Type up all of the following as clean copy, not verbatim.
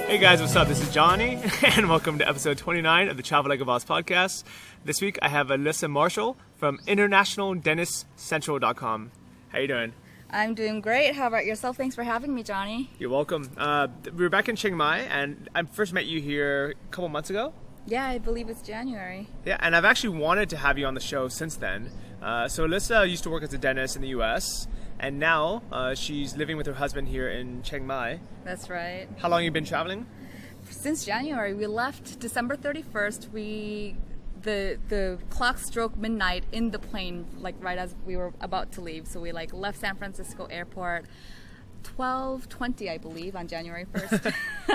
Hey guys, what's up? This is Johnny, and welcome to episode 29 of the Travel Like a Boss podcast. This week I have Alyssa Marshall from InternationalDentistCentral.com. How you doing? I'm doing great. How about yourself? Thanks for having me, Johnny. You're welcome. We were back in Chiang Mai, and I first met you here a couple months ago. Yeah, I believe it's January. Yeah, and I've actually wanted to have you on the show since then. So Alyssa used to work as a dentist in the U.S., and now she's living with her husband here in Chiang Mai. That's right. How long have you been traveling? Since January. We left December 31st. The clock struck midnight in the plane, like right as we were about to leave. So we left San Francisco airport 12:20, I believe, on January 1st.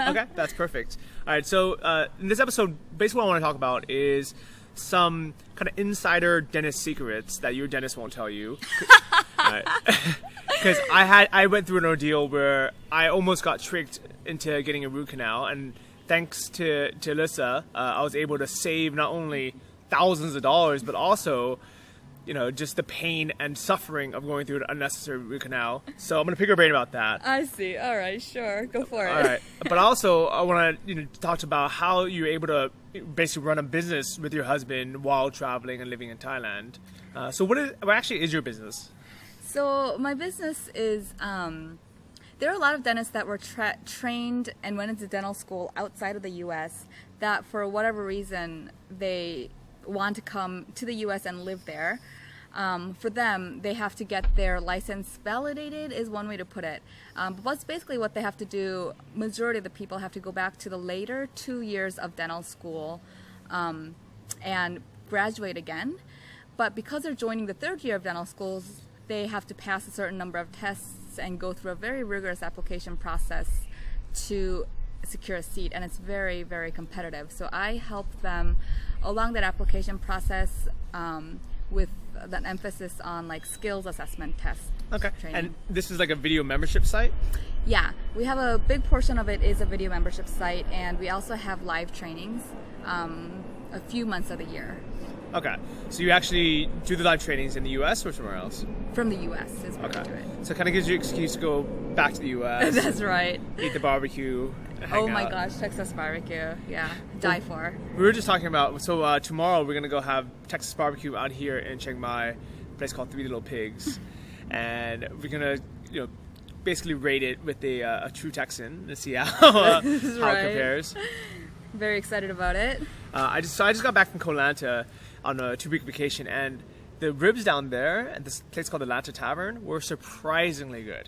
Okay, that's perfect. All right, so in this episode, basically what I want to talk about is some kind of insider dentist secrets that your dentist won't tell you. Because I went through an ordeal where I almost got tricked into getting a root canal, and thanks to Alyssa, I was able to save not only thousands of dollars, but also, just the pain and suffering of going through an unnecessary root canal. So I'm going to pick your brain about that. I see. All right, sure. Go for it. All right. But also, I want to talk about how you're able to basically run a business with your husband while traveling and living in Thailand. So what actually is your business? So my business is, there are a lot of dentists that were trained and went into dental school outside of the U.S. that for whatever reason they want to come to the U.S. and live there. For them, they have to get their license validated is one way to put it. But that's basically what they have to do. Majority of the people have to go back to the later 2 years of dental school and graduate again. But because they're joining the third year of dental schools, they have to pass a certain number of tests and go through a very rigorous application process to secure a seat, and it's very, very competitive. So I help them along that application process with an emphasis on skills assessment tests. Okay. Training. And this is like a video membership site? Yeah, we have a big portion of it is a video membership site, and we also have live trainings a few months of the year. Okay. So you actually do the live trainings in the U.S. or somewhere else? From the U.S. is where we do it. So it kind of gives you an excuse to go back to the U.S. That's right. Eat the barbecue. Oh my gosh, Texas barbecue. Yeah, die for. We were just talking about, so tomorrow we're going to go have Texas barbecue out here in Chiang Mai, a place called Three Little Pigs. And we're going to, basically rate it with a true Texan to see how it compares. Very excited about it. I just got back from Koh Lanta on a 2-week vacation, and the ribs down there at this place called the Lanta Tavern were surprisingly good.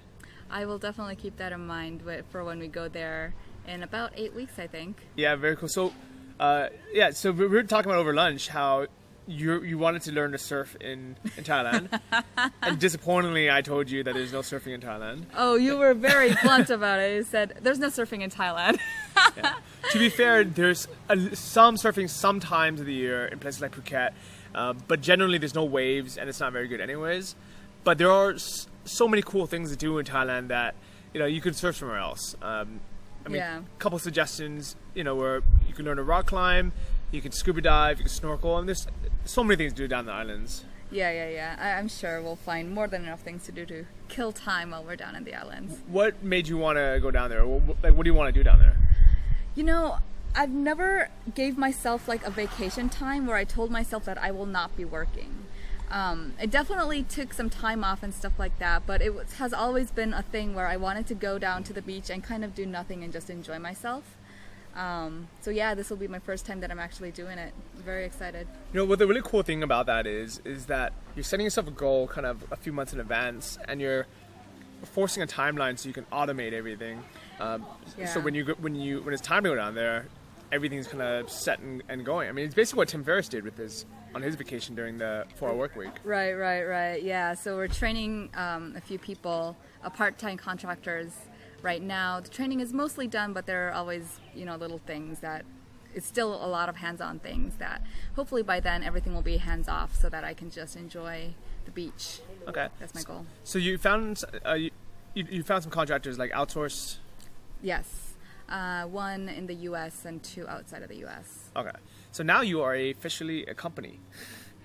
I will definitely keep that in mind for when we go there in about 8 weeks, I think. Yeah, very cool. So, so we were talking about over lunch how you wanted to learn to surf in Thailand, and disappointingly, I told you that there's no surfing in Thailand. Oh, you were very blunt about it. You said, there's no surfing in Thailand. Yeah. To be fair, there's some surfing sometimes of the year in places like Phuket, but generally there's no waves and it's not very good anyways. But there are so many cool things to do in Thailand that you could surf somewhere else. A couple suggestions, where you can learn to rock climb, you can scuba dive, you can snorkel, and there's so many things to do down the islands. Yeah. I'm sure we'll find more than enough things to do to kill time while we're down in the islands. What made you want to go down there? What do you want to do down there? I've never gave myself a vacation time where I told myself that I will not be working. It definitely took some time off and stuff like that, but it has always been a thing where I wanted to go down to the beach and kind of do nothing and just enjoy myself. So yeah, this will be my first time that I'm actually doing it. I'm very excited. What the really cool thing about that is that you're setting yourself a goal kind of a few months in advance, and you're forcing a timeline so you can automate everything. So when it's time to go down there, everything's kind of set and going. I mean, it's basically what Tim Ferriss did on his vacation during the 4-hour work week. Right. Yeah, so we're training a few people, part-time contractors right now. The training is mostly done, but there are always, little things that it's still a lot of hands-on things that hopefully by then everything will be hands-off so that I can just enjoy the beach. Okay. That's my goal. So you found you found some contractors outsourced? Yes. One in the U.S. and 2 outside of the U.S. Okay. So now you are officially a company.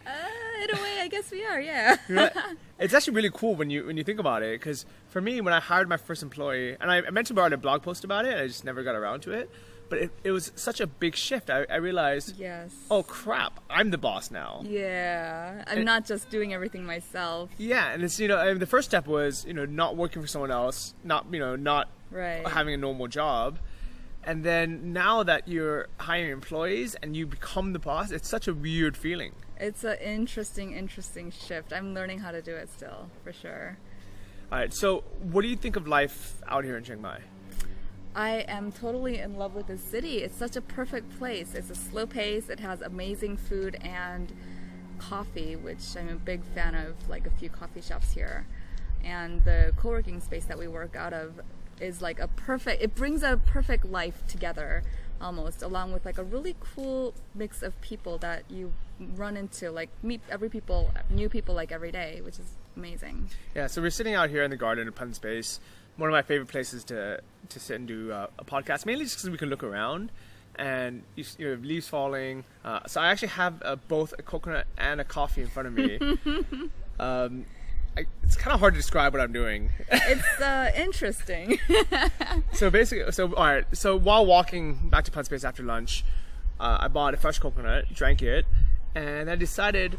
It in a way, I guess we are. Yeah. Right. It's actually really cool when you think about it, because for me, when I hired my first employee, and I mentioned about a blog post about it, I just never got around to it. But it was such a big shift. I realized, Yes. oh crap, I'm the boss now. Yeah. I'm not just doing everything myself. Yeah, and it's and the first step was not working for someone else, not Right. having a normal job, and then now that you're hiring employees and you become the boss, it's such a weird feeling. It's an interesting shift. I'm learning how to do it still, for sure. All right, so what do you think of life out here in Chiang Mai? I am totally in love with the city. It's such a perfect place. It's a slow pace. It has amazing food and coffee, which I'm a big fan of, like a few coffee shops here. And the co-working space that we work out of is like it brings a perfect life together almost, along with like a really cool mix of people that you run into, like meet new people like every day, which is amazing. Yeah, so we're sitting out here in the garden in Pun Space, one of my favorite places to sit and do a podcast, mainly just because we can look around and leaves falling. So I actually have both a coconut and a coffee in front of me. It's kind of hard to describe what I'm doing. It's interesting. All right. So while walking back to Pun Space after lunch, I bought a fresh coconut, drank it, and I decided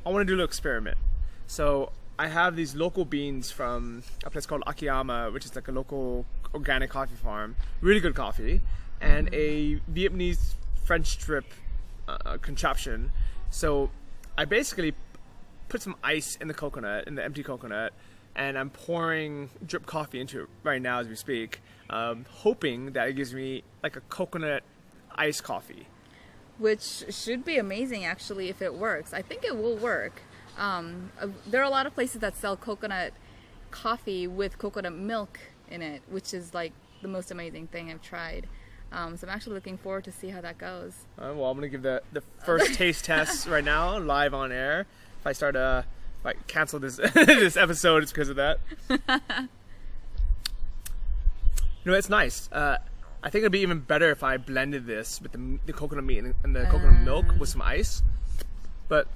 I want to do a little experiment. So I have these local beans from a place called Akiyama, which is like a local organic coffee farm. Really good coffee. And a Vietnamese French drip contraption. So I basically put some ice in the empty coconut, and I'm pouring drip coffee into it right now as we speak, hoping that it gives me like a coconut iced coffee. Which should be amazing, actually, if it works. I think it will work. There are a lot of places that sell coconut coffee with coconut milk in it, which is like the most amazing thing I've tried. So I'm actually looking forward to see how that goes. Well, I'm going to give the first taste test right now, live on air. If I start cancel this this episode, it's because of that. It's nice. I think it'd be even better if I blended this with the coconut meat and the coconut milk with some ice. But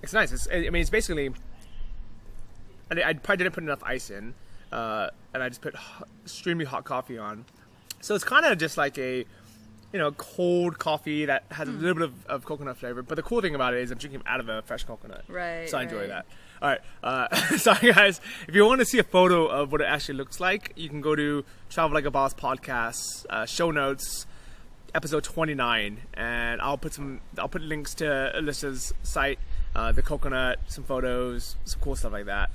it's nice. It's basically, I probably didn't put enough ice in, and I just put extremely hot coffee on. So it's kind of just like a, cold coffee that has a little bit of coconut flavor. But the cool thing about it is I'm drinking out of a fresh coconut. Right. So I enjoy that. All right. Sorry, guys. If you want to see a photo of what it actually looks like, you can go to Travel Like a Boss podcast, show notes, episode 29. And I'll put links to Alyssa's site, the coconut, some photos, some cool stuff like that.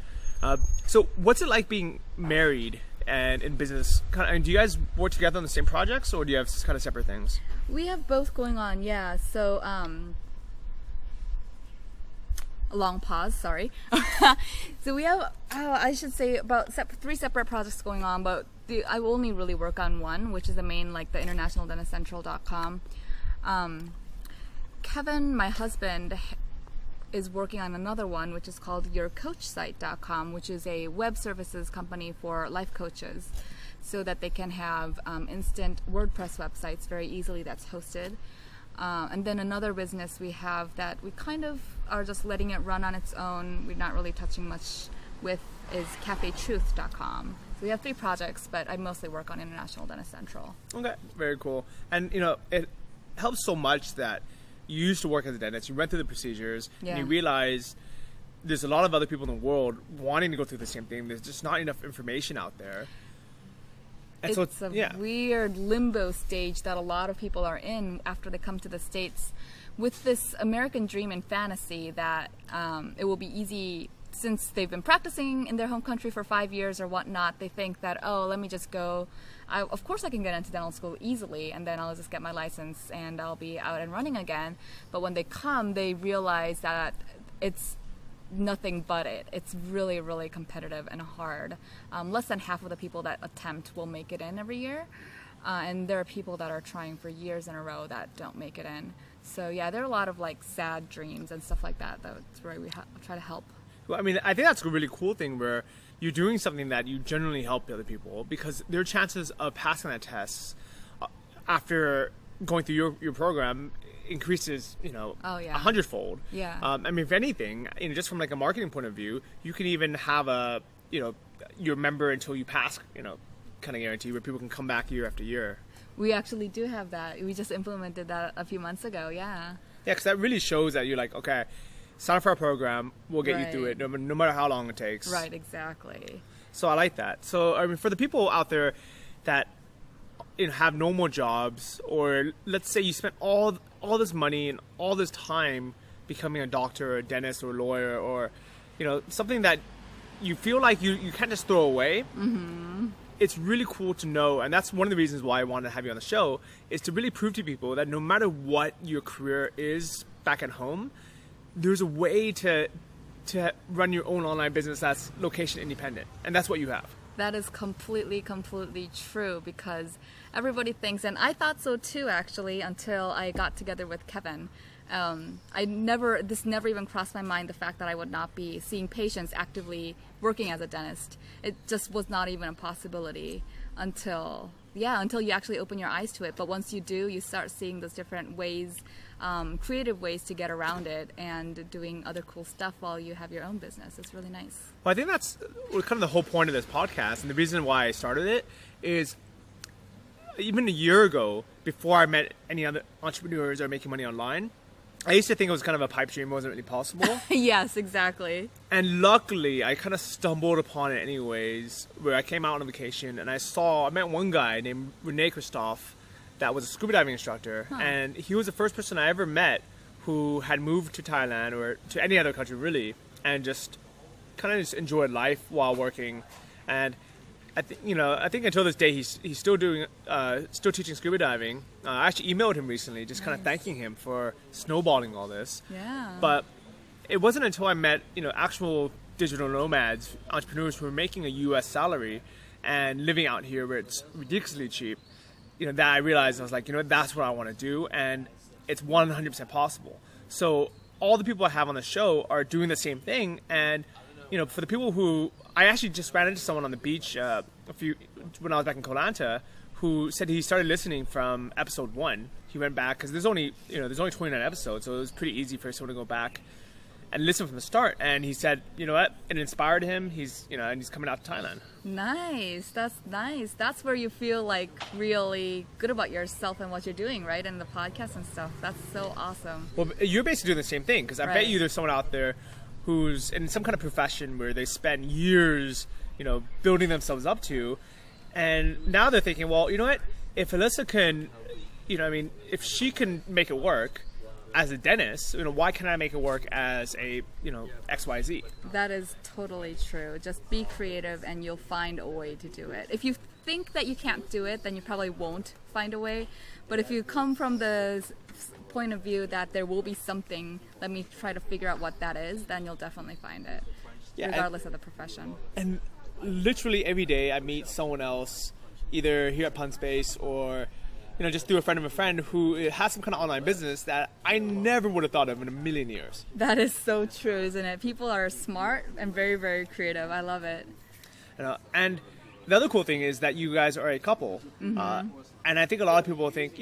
So what's it like being married and in business? And do you guys work together on the same projects, or do you have kind of separate things? We have both going on, yeah. So, a long pause, sorry. So we have, I should say, about 3 separate projects going on, but I will only really work on one, which is the main, like the internationaldentistcentral.com. Kevin, my husband, is working on another one, which is called yourcoachsite.com, which is a web services company for life coaches, so that they can have instant WordPress websites very easily that's hosted. And then another business we have that we kind of are just letting it run on its own, we're not really touching much with, is cafetruth.com. So we have 3 projects, but I mostly work on International Dentist Central. Okay, very cool. And it helps so much that you used to work as a dentist, you went through the procedures, and you realize there's a lot of other people in the world wanting to go through the same thing. There's just not enough information out there. And it's a weird limbo stage that a lot of people are in after they come to the States with this American dream and fantasy that it will be easy. Since they've been practicing in their home country for 5 years or whatnot, they think that, let me just go. Of course I can get into dental school easily, and then I'll just get my license and I'll be out and running again. But when they come, they realize that it's nothing but it. It's really, really competitive and hard. Less than half of the people that attempt will make it in every year. And there are people that are trying for years in a row that don't make it in. So yeah, there are a lot of like sad dreams and stuff like that. That's where we try to help. Well, I mean, I think that's a really cool thing where you're doing something that you genuinely help other people, because their chances of passing that test after going through your program increases, Oh, yeah. 100-fold. Yeah. I mean, if anything, just from like a marketing point of view, you can even have your member until you pass, kind of guarantee where people can come back year after year. We actually do have that. We just implemented that a few months ago. Yeah. Yeah, because that really shows that you're like, okay, sign up for our program, we'll get you through it, no matter how long it takes. Right, exactly. So I like that. So I mean, for the people out there that have normal jobs, or let's say you spent all this money and all this time becoming a doctor or a dentist or a lawyer, or something that you feel like you can't just throw away. Mm-hmm. It's really cool to know, and that's one of the reasons why I wanted to have you on the show, is to really prove to people that no matter what your career is back at home, there's a way to run your own online business that's location independent, and that's what you have. That is completely true, because everybody thinks, and I thought so too actually, until I got together with Kevin. This never even crossed my mind, the fact that I would not be seeing patients actively working as a dentist. It just was not even a possibility until you actually open your eyes to it. But once you do, you start seeing those different ways, creative ways to get around it, and doing other cool stuff while you have your own business. It's really nice. Well, I think that's kind of the whole point of this podcast, and the reason why I started it is even a year ago, before I met any other entrepreneurs that are making money online, I used to think it was kind of a pipe dream. It wasn't really possible. Yes, exactly. And luckily, I kind of stumbled upon it anyways, where I came out on vacation and I met one guy named Rene Christophe that was a scuba diving instructor. Huh. And he was the first person I ever met who had moved to Thailand or to any other country really, and just kind of just enjoyed life while working. And I think until this day he's still teaching scuba diving. I actually emailed him recently, just kind of thanking him for snowballing all this. Yeah. But it wasn't until I met actual digital nomads, entrepreneurs who were making a U.S. salary and living out here where it's ridiculously cheap, that I realized, I was like, that's what I want to do, and it's 100% possible. So all the people I have on the show are doing the same thing, and for the people who, I actually just ran into someone on the beach when I was back in Koh Lanta, who said he started listening from episode 1. He went back because there's only 29 episodes, so it was pretty easy for someone to go back and listen from the start. And he said, what, it inspired him. And he's coming out to Thailand. Nice. That's nice. That's where you feel like really good about yourself and what you're doing, right? And the podcast and stuff. That's so awesome. Well, you're basically doing the same thing, because I bet you there's someone out there who's in some kind of profession where they spend years, building themselves up to, and now they're thinking, well, you know what? If Alyssa can, if she can make it work as a dentist, why can't I make it work as a, XYZ? That is totally true. Just be creative and you'll find a way to do it. If you think that you can't do it, then you probably won't find a way. But if you come from the point of view that there will be something, let me try to figure out what that is, then you'll definitely find it, regardless of the profession. And literally every day I meet someone else, either here at Pun Space or just through a friend of a friend, who has some kind of online business that I never would have thought of in a million years. That is so true, isn't it? People are smart and very, very creative. I love it. And the other cool thing is that you guys are a couple. Mm-hmm. And I think a lot of people think,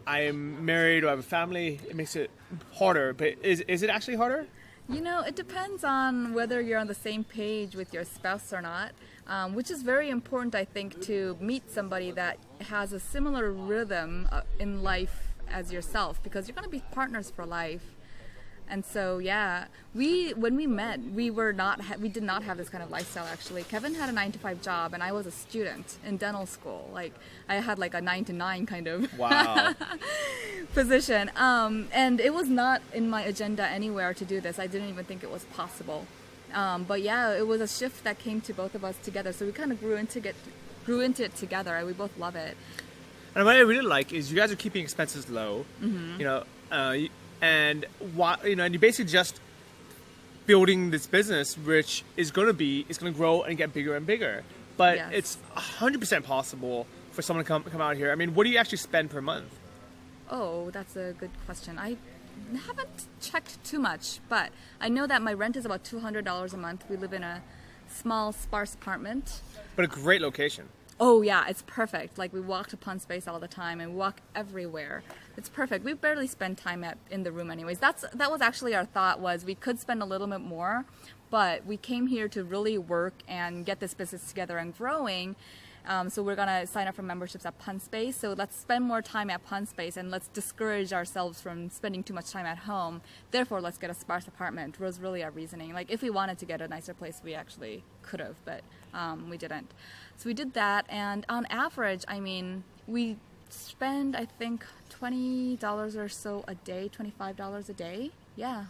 I am married or I have a family. It makes it harder. But is it actually harder? It depends on whether you're on the same page with your spouse or not, which is very important, I think, to meet somebody that has a similar rhythm in life as yourself, because you're going to be partners for life. And so, when we met, we did not have this kind of lifestyle, actually. Kevin had a 9-to-5 job, and I was a student in dental school. Like, I had like a 9-to-9 kind of position. And it was not in my agenda anywhere to do this. I didn't even think it was possible. But it was a shift that came to both of us together. So we kind of grew into it together, and we both love it. And what I really like is you guys are keeping expenses low. Mm-hmm. And you're basically just building this business, which is going to grow and get bigger and bigger. But it's 100% possible for someone to come out here. I mean, what do you actually spend per month? Oh, that's a good question. I haven't checked too much, but I know that my rent is about $200 a month. We live in a small, sparse apartment. But a great location. Oh yeah, it's perfect. Like we walk to Pun Space all the time and walk everywhere. It's perfect. We barely spend time in the room anyways. That was actually our thought, was we could spend a little bit more, but we came here to really work and get this business together and growing. So we're gonna sign up for memberships at Pun Space. So let's spend more time at Pun Space and let's discourage ourselves from spending too much time at home. Therefore, let's get a sparse apartment. Was really our reasoning. Like if we wanted to get a nicer place, we actually could have, but we didn't. So we did that, and on average, I mean, we spend I think $20 or so a day, $25 a day. Yeah,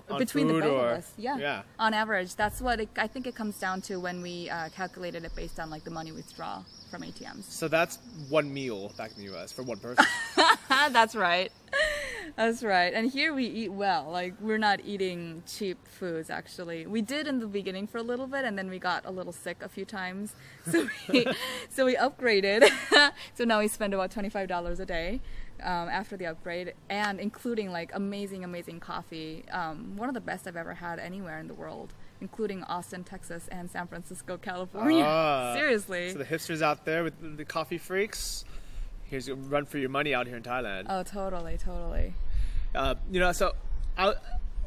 on between the both of us. Yeah. On average, that's what I think it comes down to when we calculated it based on like the money we withdraw from ATMs. So that's one meal back in the U.S. for one person. That's right. That's right. And here we eat well. Like we're not eating cheap foods. Actually, we did in the beginning for a little bit, and then we got a little sick a few times. So we upgraded. So now we spend about $25 a day. After the upgrade, and including like amazing coffee, one of the best I've ever had anywhere in the world, including Austin, Texas, and San Francisco, California. Seriously. So the hipsters out there with the coffee freaks, here's a run for your money out here in Thailand. Oh, totally.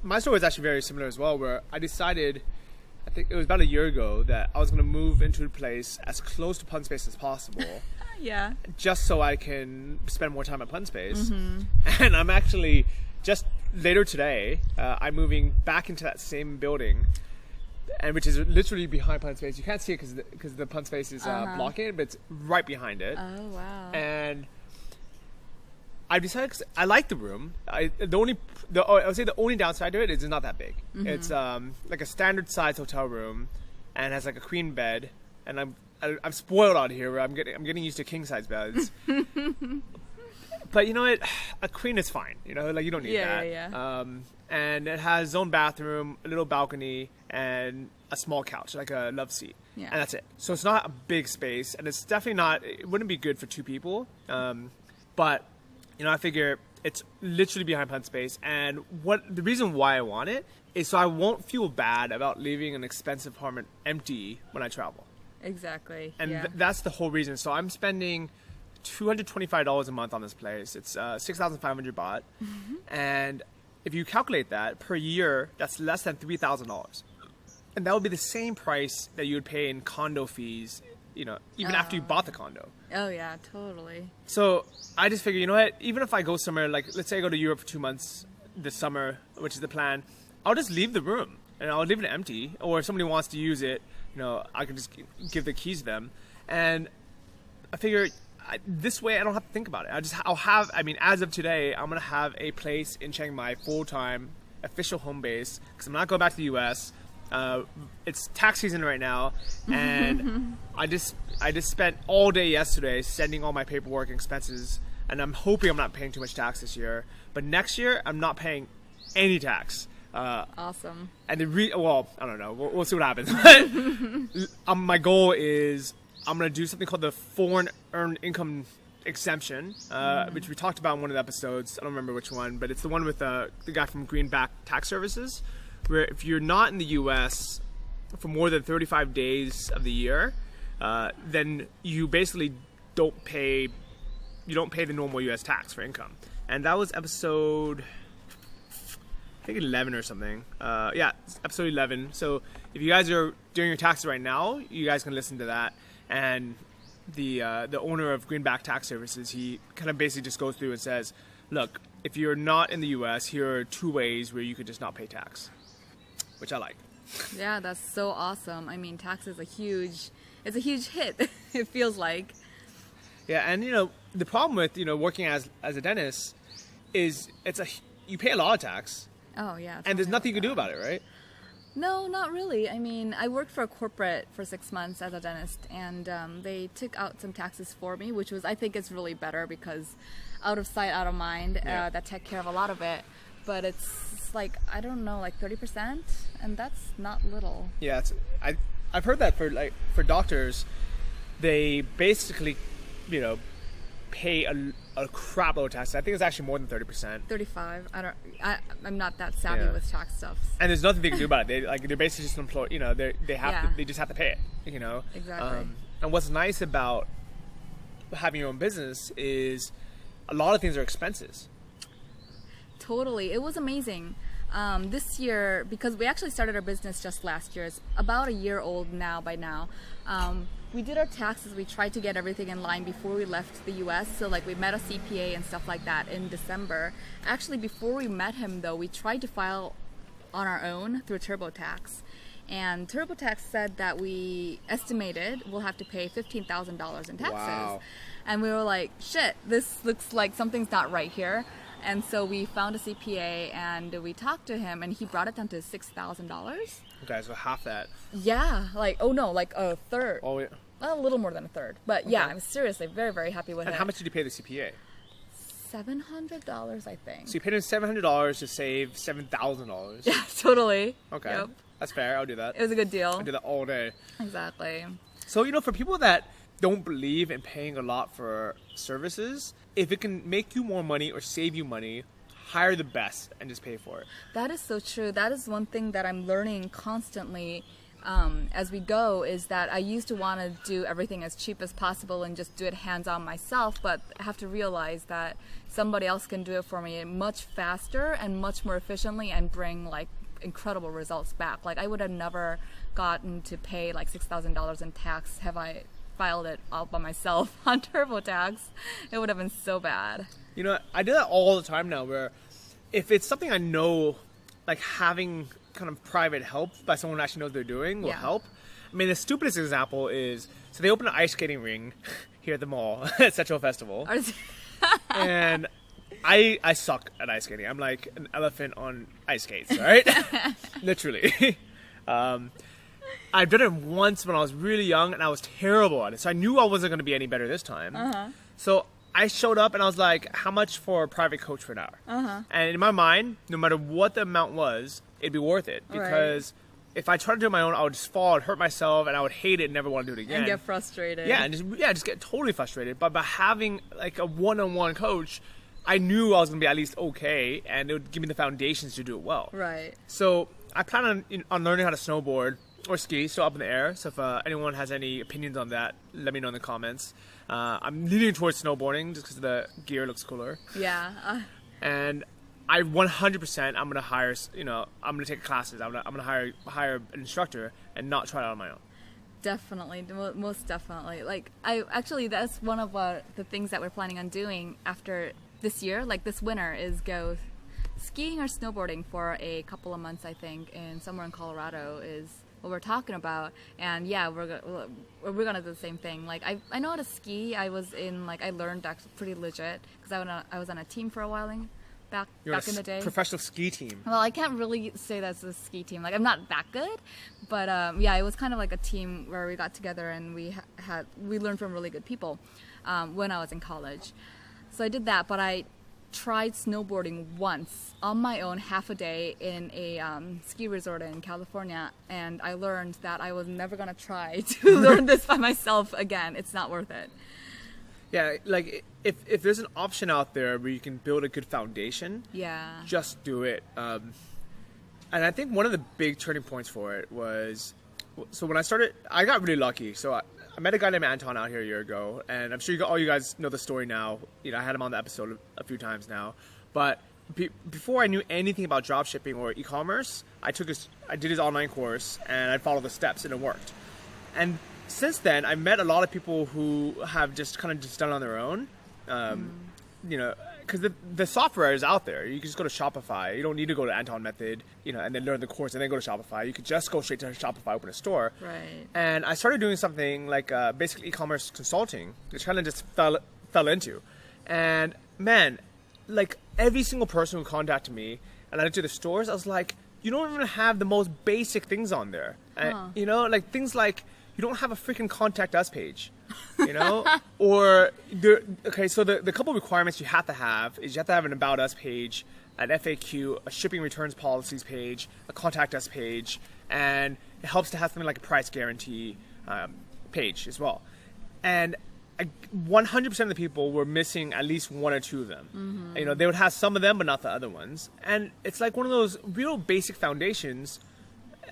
My story is actually very similar as well, where I decided, I think it was about a year ago, that I was going to move into a place as close to Pun Space as possible. Yeah. Just so I can spend more time at Pun Space. Mm-hmm. And I'm actually, just later today, I'm moving back into that same building, and which is literally behind Pun Space. You can't see it because the Pun Space is blocking it, but it's right behind it. Oh, wow. And I decided, cause I like the room. I would say the only downside to it is it's not that big. Mm-hmm. It's like a standard size hotel room, and has like a queen bed. And I'm spoiled out here, where I'm getting used to king size beds. But you know what? A queen is fine. You know, like you don't need that. Yeah. And it has its own bathroom, a little balcony, and a small couch, like a love seat. Yeah. And that's it. So it's not a big space, and it's definitely not. It wouldn't be good for two people. But you know, I figure it's literally behind Pun Space, and the reason why I want it is so I won't feel bad about leaving an expensive apartment empty when I travel. Exactly. And that's the whole reason. So I'm spending $225 a month on this place. It's 6,500 baht. Mm-hmm. And if you calculate that per year, that's less than $3,000. And that would be the same price that you would pay in condo fees, you know, even after you bought the condo. Oh, yeah, totally. So I just figure, you know what, even if I go somewhere, like let's say I go to Europe for 2 months this summer, which is the plan, I'll just leave the room and I'll leave it empty. Or if somebody wants to use it, you know, I can just give the keys to them. And I figure this way I don't have to think about it. As of today, I'm going to have a place in Chiang Mai full-time, official home base, because I'm not going back to the U.S. It's tax season right now, and I just spent all day yesterday sending all my paperwork and expenses, and I'm hoping I'm not paying too much tax this year. But next year, I'm not paying any tax. Awesome. And I don't know. We'll see what happens. But my goal is I'm going to do something called the Foreign Earned Income Exemption, which we talked about in one of the episodes. I don't remember which one, but it's the one with the guy from Greenback Tax Services, where if you're not in the U.S. for more than 35 days of the year, then you basically don't pay the normal U.S. tax for income. And that was episode, I think 11 or something. Episode 11. So if you guys are doing your taxes right now, you guys can listen to that. And the owner of Greenback Tax Services, he kind of basically just goes through and says, look, if you're not in the U.S., here are 2 ways where you could just not pay tax, which I like. Yeah, that's so awesome. I mean, tax is a huge hit, it feels like. Yeah, and you know, the problem with, you know, working as a dentist is you pay a lot of tax. Oh, yeah. And there's nothing you can do about it, right? No, not really. I mean, I worked for a corporate for 6 months as a dentist, and they took out some taxes for me, which I think is really better because out of sight, out of mind, that take care of a lot of it. But it's like, I don't know, like 30%, and that's not little. Yeah, I've heard that for doctors, they basically, you know, pay a crap load of taxes. I think it's actually more than 30%. 35. I'm not that savvy with tax stuff. And there's nothing they can do about it. They're basically just an employee. You know, they just have to pay it. You know. Exactly. And what's nice about having your own business is a lot of things are expenses. Totally. It was amazing. This year, because we actually started our business just last year, it's about a year old now by now. We did our taxes. We tried to get everything in line before we left the US. So like we met a CPA and stuff like that in December. Actually, before we met him though, we tried to file on our own through TurboTax. And TurboTax said that we estimated we'll have to pay $15,000 in taxes. Wow. And we were like, shit, this looks like something's not right here. And so we found a CPA and we talked to him and he brought it down to $6,000. Okay, so half that. Yeah, like, oh no, like a third. Oh, yeah. Well, a little more than a third. But yeah, I'm seriously very, very happy with it. And how much did you pay the CPA? $700, I think. So you paid him $700 to save $7,000. Yeah, totally. Okay. Yep. That's fair. I'll do that. It was a good deal. I'll do that all day. Exactly. So, for people that don't believe in paying a lot for services, if it can make you more money or save you money, hire the best and just pay for it. That is so true. That is one thing that I'm learning constantly as we go, is that I used to want to do everything as cheap as possible and just do it hands-on myself, but I have to realize that somebody else can do it for me much faster and much more efficiently and bring like incredible results back. Like I would have never gotten to pay like $6,000 in tax have I filed it all by myself on TurboTax. It would have been so bad. I do that all the time now, where if it's something I know, like having kind of private help by someone who actually knows what they're doing will help. I mean, the stupidest example is, so they opened an ice skating ring here at the mall at Central Festival. And I suck at ice skating. I'm like an elephant on ice skates, right? Literally. I've done it once when I was really young, and I was terrible at it. So I knew I wasn't going to be any better this time. So I showed up, and I was like, how much for a private coach for an hour? And in my mind, no matter what the amount was, it'd be worth it. Because if I tried to do it on my own, I would just fall and hurt myself, and I would hate it and never want to do it again. And get frustrated. Yeah, and just get totally frustrated. But by having like a one-on-one coach, I knew I was going to be at least okay, and it would give me the foundations to do it well. Right. So I plan on learning how to snowboard or ski, still up in the air. So if anyone has any opinions on that, let me know in the comments. I'm leaning towards snowboarding just because the gear looks cooler. Yeah. And I 100%, I'm going to hire, I'm going to take classes. I'm going to hire an instructor and not try it out on my own. Definitely, most definitely. Like, that's one of the things that we're planning on doing after this year, like this winter, is go skiing or snowboarding for a couple of months, I think, and somewhere in Colorado is what we're talking about. And yeah, we're gonna do the same thing. Like I know how to ski. I learned actually pretty legit because I was on a team for a while back in the day. Professional ski team. Well, I can't really say that's a ski team. Like I'm not that good, but yeah, it was kind of like a team where we got together and we learned from really good people when I was in college. So I did that, but I tried snowboarding once on my own, half a day in a ski resort in California, and I learned that I was never going to try to learn this by myself again. It's not worth it. Yeah, like if there's an option out there where you can build a good foundation, just do it. And I think one of the big turning points for it was, so when I started, I got really lucky. So I met a guy named Anton out here a year ago, and I'm sure all you guys know the story now. I had him on the episode a few times now. But before I knew anything about dropshipping or e-commerce, I did his online course, and I followed the steps, and it worked. And since then, I've met a lot of people who have just kind of just done it on their own. Because the software is out there. You can just go to Shopify. You don't need to go to Anton Method, and then learn the course and then go to Shopify. You could just go straight to Shopify, open a store. Right. And I started doing something like basically e-commerce consulting, which kind of just fell into. And man, like every single person who contacted me and I went to the stores, I was like, you don't even have the most basic things on there. Like things like you don't have a freaking contact us page. Or so the couple of requirements you have to have is you have to have an about us page, an FAQ, a shipping returns policies page, a contact us page, and it helps to have something like a price guarantee page as well. And 100% of the people were missing at least one or two of them. Mm-hmm. They would have some of them, but not the other ones. And it's like one of those real basic foundations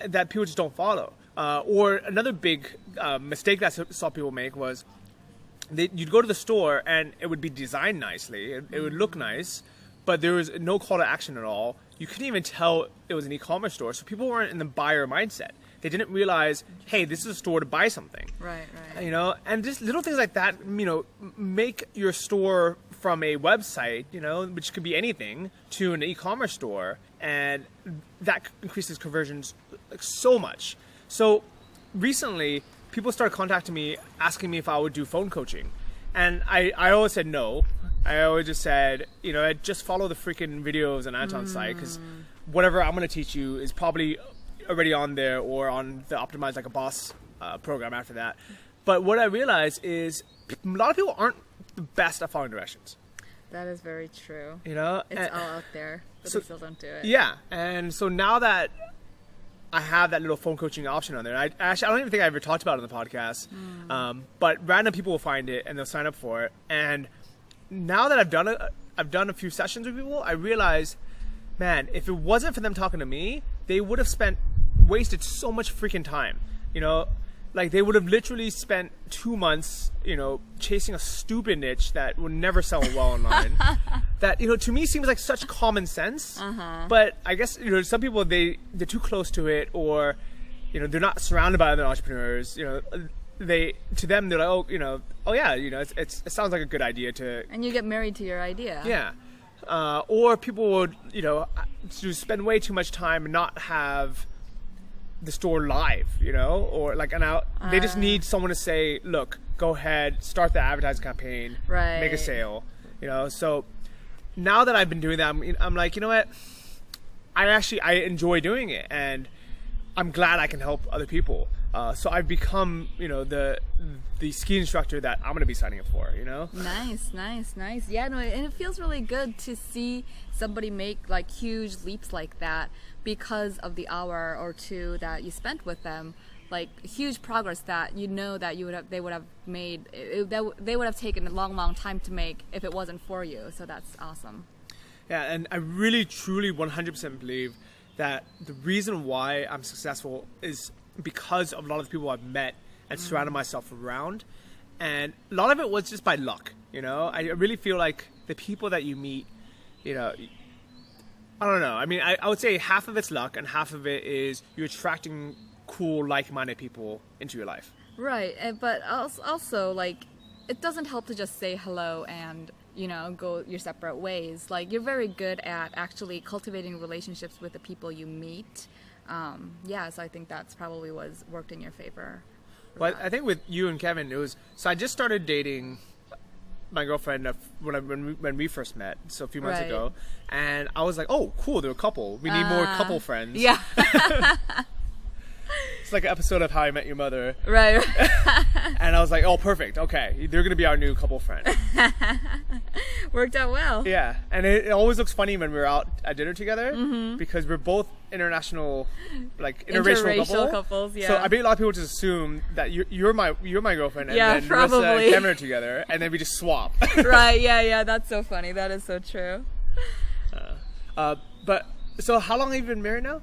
that people just don't follow. Or another big mistake that I saw people make was you'd go to the store and it would be designed nicely. It would look nice, but there was no call to action at all. You couldn't even tell it was an e-commerce store. So people weren't in the buyer mindset. They didn't realize, hey, this is a store to buy something. Right. You know, and just little things like that, you know, make your store from a website, you know, which could be anything, to an e-commerce store. And that increases conversions like so much. So recently, people started contacting me, asking me if I would do phone coaching. And I always said no. I always just said, you know, just follow the freaking videos on Anton's site, because whatever I'm going to teach you is probably already on there or on the Optimize Like a Boss program after that. But what I realized is a lot of people aren't the best at following directions. That is very true. You know? It's all out there, but they still don't do it. Yeah. And so now that I have that little phone coaching option on there, I don't even think I ever talked about it on the podcast, but random people will find it and they'll sign up for it. And now that I've done a few sessions with people, I realize, man, if it wasn't for them talking to me, they would have wasted so much freaking time. You know, like they would have literally spent 2 months, you know, chasing a stupid niche that would never sell well online. That, you know, to me seems like such common sense, but I guess, you know, some people, they're too close to it, or, you know, they're not surrounded by other entrepreneurs. You know, to them, they're like, oh yeah, you know, it sounds like a good idea to. And you get married to your idea. Yeah. Or people would, you know, to spend way too much time and not have the store live, you know, or like they just need someone to say, look, go ahead, start the advertising campaign, right, make a sale, you know. So now that I've been doing that, I'm like, you know what, I enjoy doing it, and I'm glad I can help other people. So I've become, you know, the ski instructor that I'm going to be signing up for, you know? Nice. Yeah, no, and it feels really good to see somebody make like huge leaps like that because of the hour or two that you spent with them. Like huge progress that you know that they would have made, they would have taken a long time to make if it wasn't for you. So that's awesome. Yeah, and I really, truly, 100% believe that the reason why I'm successful is because of a lot of the people I've met and surrounded myself around. And a lot of it was just by luck, you know? I really feel like the people that you meet, you know, I don't know. I mean, I would say half of it's luck and half of it is you're attracting cool, like-minded people into your life. Right, but also, like, it doesn't help to just say hello and, you know, go your separate ways. Like, you're very good at actually cultivating relationships with the people you meet. So I think that's probably worked in your favor. Well, I think with you and Kevin, so I just started dating my girlfriend when we first met, so a few months ago, and I was like, oh, cool, they're a couple. We need more couple friends. Yeah. It's like an episode of How I Met Your Mother. Right. And I was like, oh, perfect. Okay, they're going to be our new couple friend. Worked out well. Yeah, and it always looks funny when we're out at dinner together because we're both international, like interracial couples. Yeah. So I bet a lot of people just assume that you're my girlfriend, and then probably. Alyssa and Kevin are together, and then we just swap. Right? Yeah. That's so funny. That is so true. But so how long have you been married now?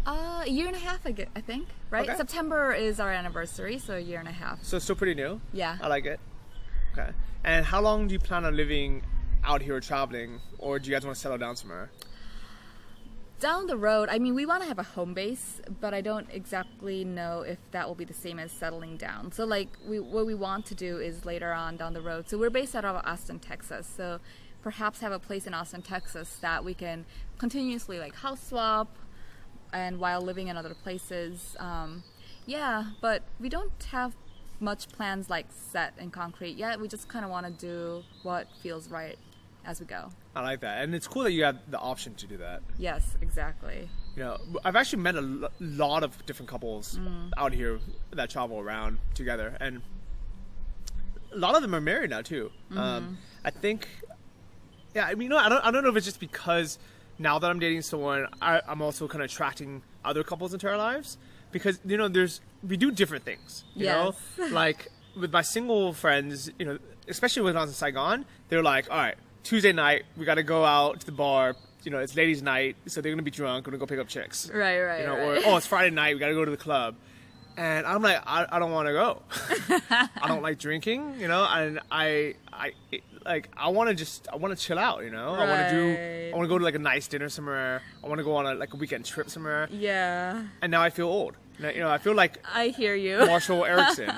A year and a half, I think. Right? Okay. September is our anniversary, so a year and a half. So it's still pretty new. Yeah. I like it. Okay. And how long do you plan on living out here or traveling, or do you guys want to settle down somewhere? Down the road, I mean, we want to have a home base, but I don't exactly know if that will be the same as settling down. So, like, what we want to do is later on down the road. So we're based out of Austin, Texas. So perhaps have a place in Austin, Texas that we can continuously, like, house swap, and while living in other places. But we don't have much plans like set in concrete yet. We just kind of want to do what feels right as we go. I like that, and it's cool that you have the option to do that. Yes, exactly. You know, I've actually met a lot of different couples out here that travel around together, and a lot of them are married now too. I think, I mean, I don't know if it's just because now that I'm dating someone, I'm also kind of attracting other couples into our lives, because, you know, we do different things, you know? Like, with my single friends, you know, especially when I was in Saigon, they're like, all right, Tuesday night, we got to go out to the bar, it's ladies' night, so they're gonna be drunk. We're gonna go pick up chicks. Right. Or it's Friday night. We gotta go to the club. And I'm like, I don't want to go. I don't like drinking, and I want to chill out, Right. I want to go to like a nice dinner somewhere. I want to go on a weekend trip somewhere. Yeah. And now I feel old. I feel like I hear you. Marshall Erickson.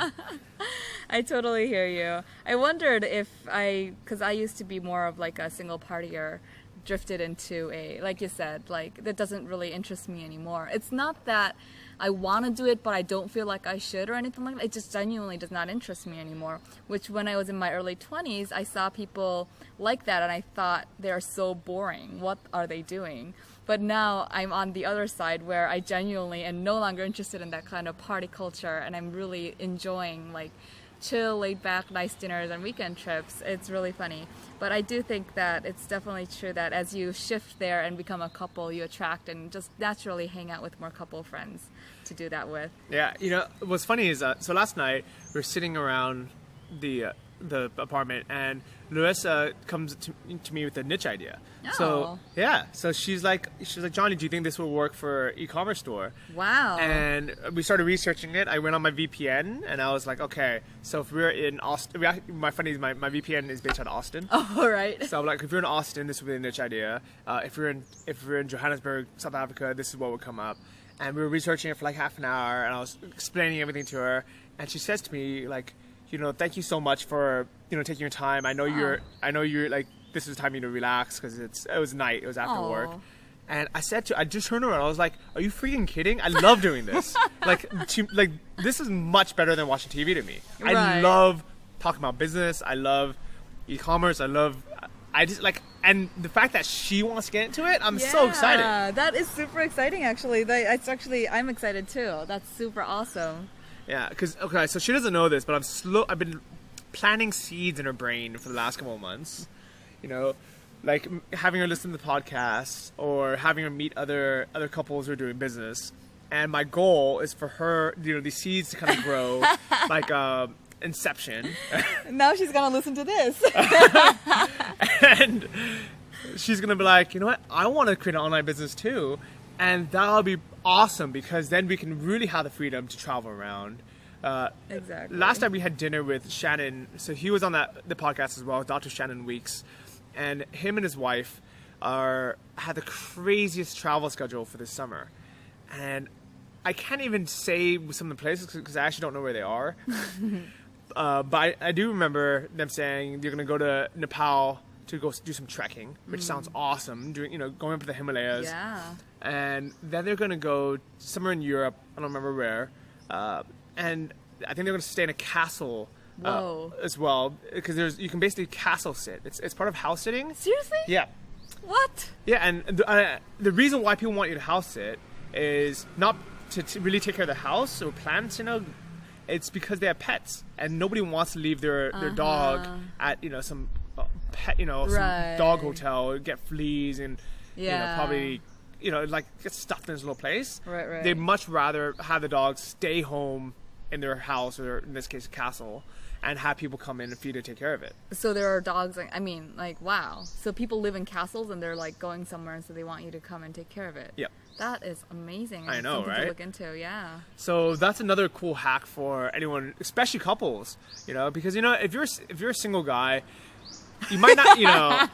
I totally hear you. I wondered because I used to be more of like a single partier, drifted into like you said, like that doesn't really interest me anymore. It's not that I want to do it, but I don't feel like I should or anything like that. It just genuinely does not interest me anymore. Which when I was in my early 20s, I saw people like that and I thought they're so boring. What are they doing? But now I'm on the other side where I genuinely am no longer interested in that kind of party culture, and I'm really enjoying like chill, laid back, nice dinners and weekend trips. It's really funny. But I do think that it's definitely true that as you shift there and become a couple, you attract and just naturally hang out with more couple friends to do that with. Yeah, what's funny is so last night we were sitting around the apartment, and Alyssa comes to me with a niche idea. Oh. So she's like, Johnny, do you think this will work for e-commerce store? Wow. And we started researching it. I went on my VPN, and I was like, okay, so if we're in Austin, my VPN is based out of Austin. Oh, right. So I'm like, if you're in Austin, this would be a niche idea. If we're in Johannesburg, South Africa, this is what would come up. And we were researching it for like half an hour, and I was explaining everything to her, and she says to me like, thank you so much for taking your time. I know you're like, this is the time you need to relax because it was night, it was after work. And I just turned around, I was like, are you freaking kidding? I love doing this. This is much better than watching TV to me. Right. I love talking about business. I love e-commerce. And the fact that she wants to get into it, I'm so excited. Yeah, that is super exciting actually. I'm excited too. That's super awesome. Yeah, so she doesn't know this, but I've been planting seeds in her brain for the last couple of months. Like having her listen to the podcast or having her meet other couples who are doing business. And my goal is for her, these seeds to kind of grow like Inception. Now she's gonna listen to this. And she's gonna be like, you know what? I want to create an online business too. And that'll be awesome because then we can really have the freedom to travel around. Exactly. Last time we had dinner with Shannon, so he was on the podcast as well, Dr. Shannon Weeks, and him and his wife had the craziest travel schedule for this summer. And I can't even say some of the places because I actually don't know where they are. But I do remember them saying they're going to go to Nepal to go do some trekking, which sounds awesome. Going up to the Himalayas. Yeah. And then they're going to go somewhere in Europe. I don't remember where. And I think they're going to stay in a castle as well. Because you can basically castle sit. It's part of house sitting. Seriously? Yeah. What? Yeah, and the reason why people want you to house sit is not to really take care of the house or plants, It's because they have pets. And nobody wants to leave their dog at, some pet, some dog hotel, get fleas and, probably... get stuffed in this little place. Right. They'd much rather have the dogs stay home in their house, or in this case, a castle, and have people come in and feed and take care of it. So there are dogs, wow. So people live in castles and they're like going somewhere, and so they want you to come and take care of it. Yep. That is amazing. I know, something right? to look into, yeah. So that's another cool hack for anyone, especially couples, because, if you're a single guy, you might not,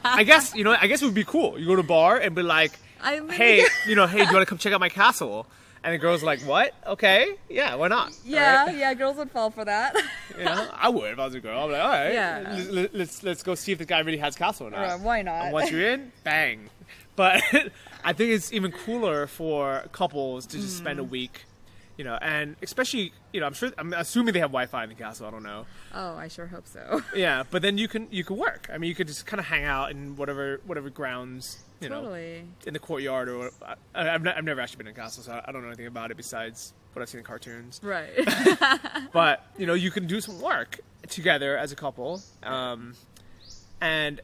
I guess it would be cool. You go to a bar and be like, hey, do you want to come check out my castle? And the girl's like, what? Okay, yeah, why not? Yeah, right? Yeah, girls would fall for that. I would if I was a girl. I'd be like, all right, yeah. let's go see if this guy really has castle or not. Why not? And once you're in, bang. But I think it's even cooler for couples to just spend a week, and especially, I'm assuming they have Wi-Fi in the castle. I don't know. Oh, I sure hope so. Yeah, but then you can work. I mean, you could just kind of hang out in whatever grounds. Totally. In the courtyard, or I've never actually been in a castle, so I don't know anything about it besides what I've seen in cartoons. Right. But you can do some work together as a couple, and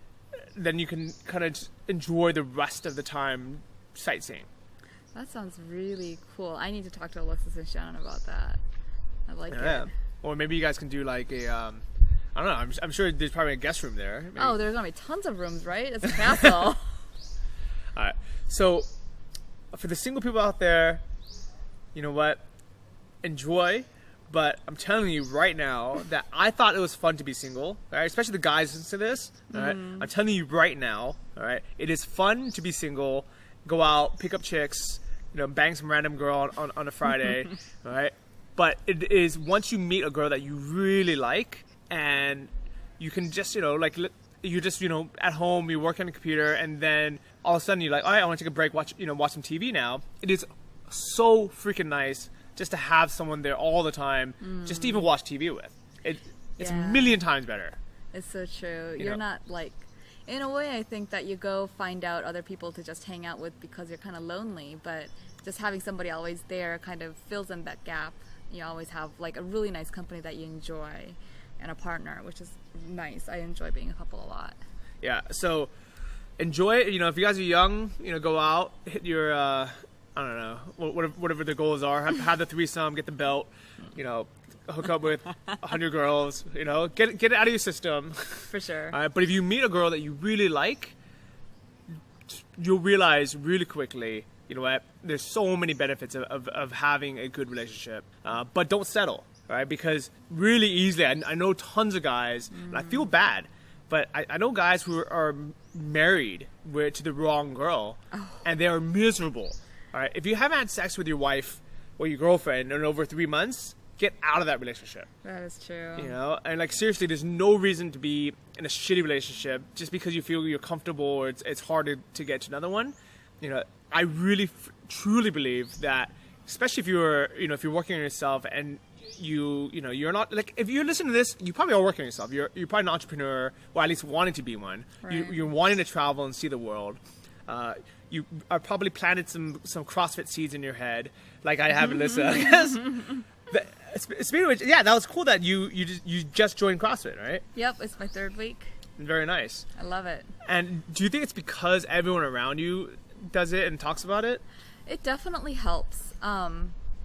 then you can kind of enjoy the rest of the time sightseeing. That sounds really cool. I need to talk to Alexis and Shannon about that. I like it. Or maybe you guys can do like a. I don't know. I'm sure there's probably a guest room there. Maybe. Oh, there's gonna be tons of rooms, right? It's a castle. All right. So, for the single people out there, you know what? Enjoy. But I'm telling you right now that I thought it was fun to be single, all right? Especially the guys into this, all right? I'm telling you right now, all right? It is fun to be single, go out, pick up chicks, you know, bang some random girl on a Friday, all right? But it is once you meet a girl that you really like and you can just, you know, like you just, you know, at home, you work on the computer and then all of a sudden you're like, all right, I want to take a break, watch some TV now. It is so freaking nice just to have someone there all the time, just to even watch TV with. It's a million times better. It's so true. You're not like, in a way, I think that you go find out other people to just hang out with because you're kind of lonely, but just having somebody always there kind of fills in that gap. You always have like a really nice company that you enjoy and a partner, which is nice. I enjoy being a couple a lot. Yeah, so enjoy it. You know, if you guys are young, you know, go out, hit your... I don't know, whatever the goals are. Have the threesome, get the belt, you know, hook up with 100 girls, you know, get it out of your system. For sure. But if you meet a girl that you really like, you'll realize really quickly, you know what, there's so many benefits of having a good relationship. But don't settle, right? Because really easily, I know tons of guys, and I feel bad, but I know guys who are married to the wrong girl, and they are miserable. All right, if you haven't had sex with your wife or your girlfriend in over 3 months, get out of that relationship. That is true. You know, and like seriously, there's no reason to be in a shitty relationship just because you feel you're comfortable or it's hard to get to another one. You know, I really truly believe that, especially if you're working on yourself and you're not like, if you listen to this, you probably are working on yourself. You're probably an entrepreneur, or at least wanting to be one. Right. You're wanting to travel and see the world. You are probably planted some CrossFit seeds in your head, like I have, Alyssa. Speaking of which, yeah, that was cool that you just joined CrossFit, right? Yep, it's my 3rd week. Very nice. I love it. And do you think it's because everyone around you does it and talks about it? It definitely helps.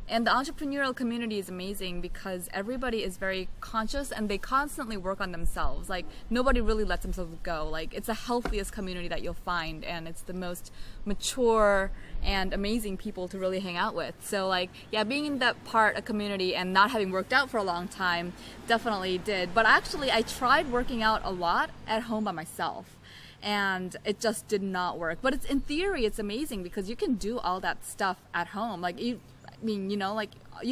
And the entrepreneurial community is amazing because everybody is very conscious and they constantly work on themselves. Like, nobody really lets themselves go. Like, it's the healthiest community that you'll find, and it's the most mature and amazing people to really hang out with. So, like, yeah, being in that part of community and not having worked out for a long time definitely did. But actually, I tried working out a lot at home by myself, and it just did not work. But in theory, it's amazing because you can do all that stuff at home. Like, you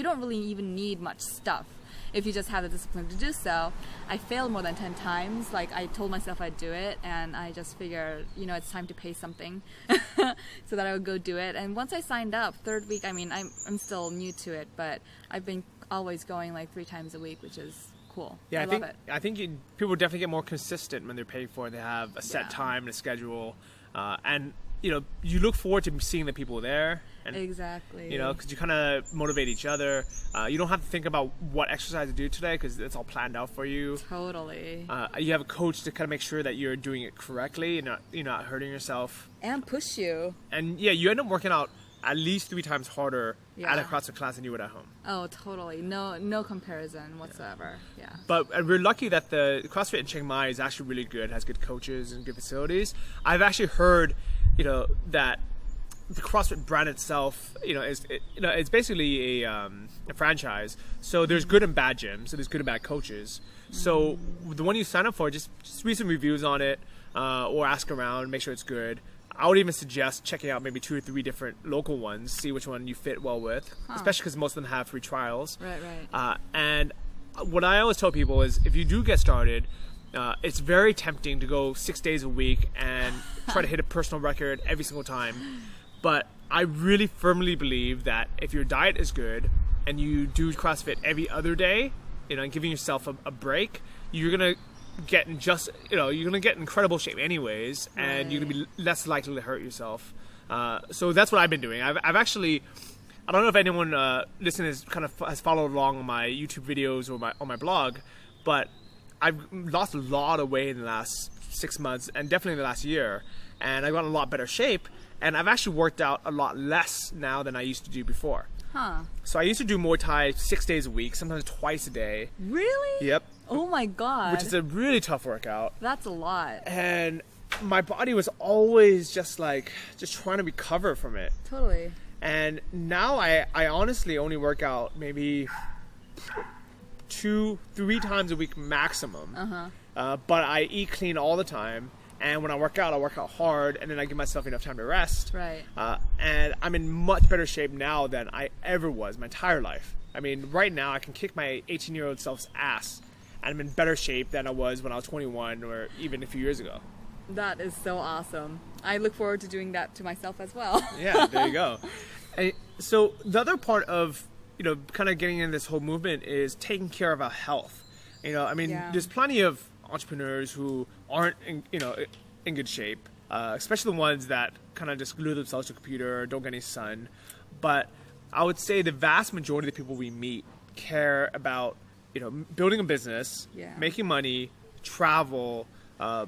don't really even need much stuff if you just have the discipline to do so. I failed more than 10 times. Like, I told myself I'd do it, and I just figured, it's time to pay something so that I would go do it. And once I signed up, 3rd week, I'm still new to it, but I've been always going like 3 times a week, which is cool. Yeah, I love it. I think people definitely get more consistent when they're paying for it. They have a set time and a schedule, and you look forward to seeing the people there. And, exactly. Because you kind of motivate each other. You don't have to think about what exercise to do today because it's all planned out for you. Totally. You have a coach to kind of make sure that you're doing it correctly and you're not hurting yourself. And push you. And yeah, you end up working out at least 3 times harder at a CrossFit class than you would at home. Oh, totally. No comparison whatsoever. Yeah. But we're lucky that the CrossFit in Chiang Mai is actually really good. It has good coaches and good facilities. I've actually heard, that the CrossFit brand itself, it's basically a franchise. So there's good and bad gyms. So there's good and bad coaches. So the one you sign up for, just read some reviews on it, or ask around, make sure it's good. I would even suggest checking out maybe 2 or 3 different local ones, see which one you fit well with, especially because most of them have free trials. Right. And what I always tell people is, if you do get started, it's very tempting to go 6 days a week and try to hit a personal record every single time. But I really firmly believe that if your diet is good and you do CrossFit every other day, and giving yourself a break, you're gonna get in incredible shape anyways, and you're gonna be less likely to hurt yourself. So that's what I've been doing. I've actually, I don't know if anyone listening has followed along on my YouTube videos or on my blog, but I've lost a lot of weight in the last 6 months and definitely in the last year, and I've gotten a lot better shape, and I've actually worked out a lot less now than I used to do before. So I used to do Muay Thai 6 days a week, sometimes twice a day. Really? Yep. Oh my god. Which is a really tough workout. That's a lot. And my body was always just trying to recover from it. Totally. And now I honestly only work out maybe 2-3 times a week maximum. But I eat clean all the time. And when I work out hard, and then I give myself enough time to rest. Right. And I'm in much better shape now than I ever was my entire life. I mean, right now I can kick my 18-year-old self's ass. And I'm in better shape than I was when I was 21 or even a few years ago. That is so awesome. I look forward to doing that to myself as well. Yeah, there you go. And so the other part of, kind of getting in this whole movement is taking care of our health. There's plenty of entrepreneurs who aren't in good shape, especially the ones that kind of just glue themselves to a computer, don't get any sun. But I would say the vast majority of the people we meet care about building a business, making money, travel, but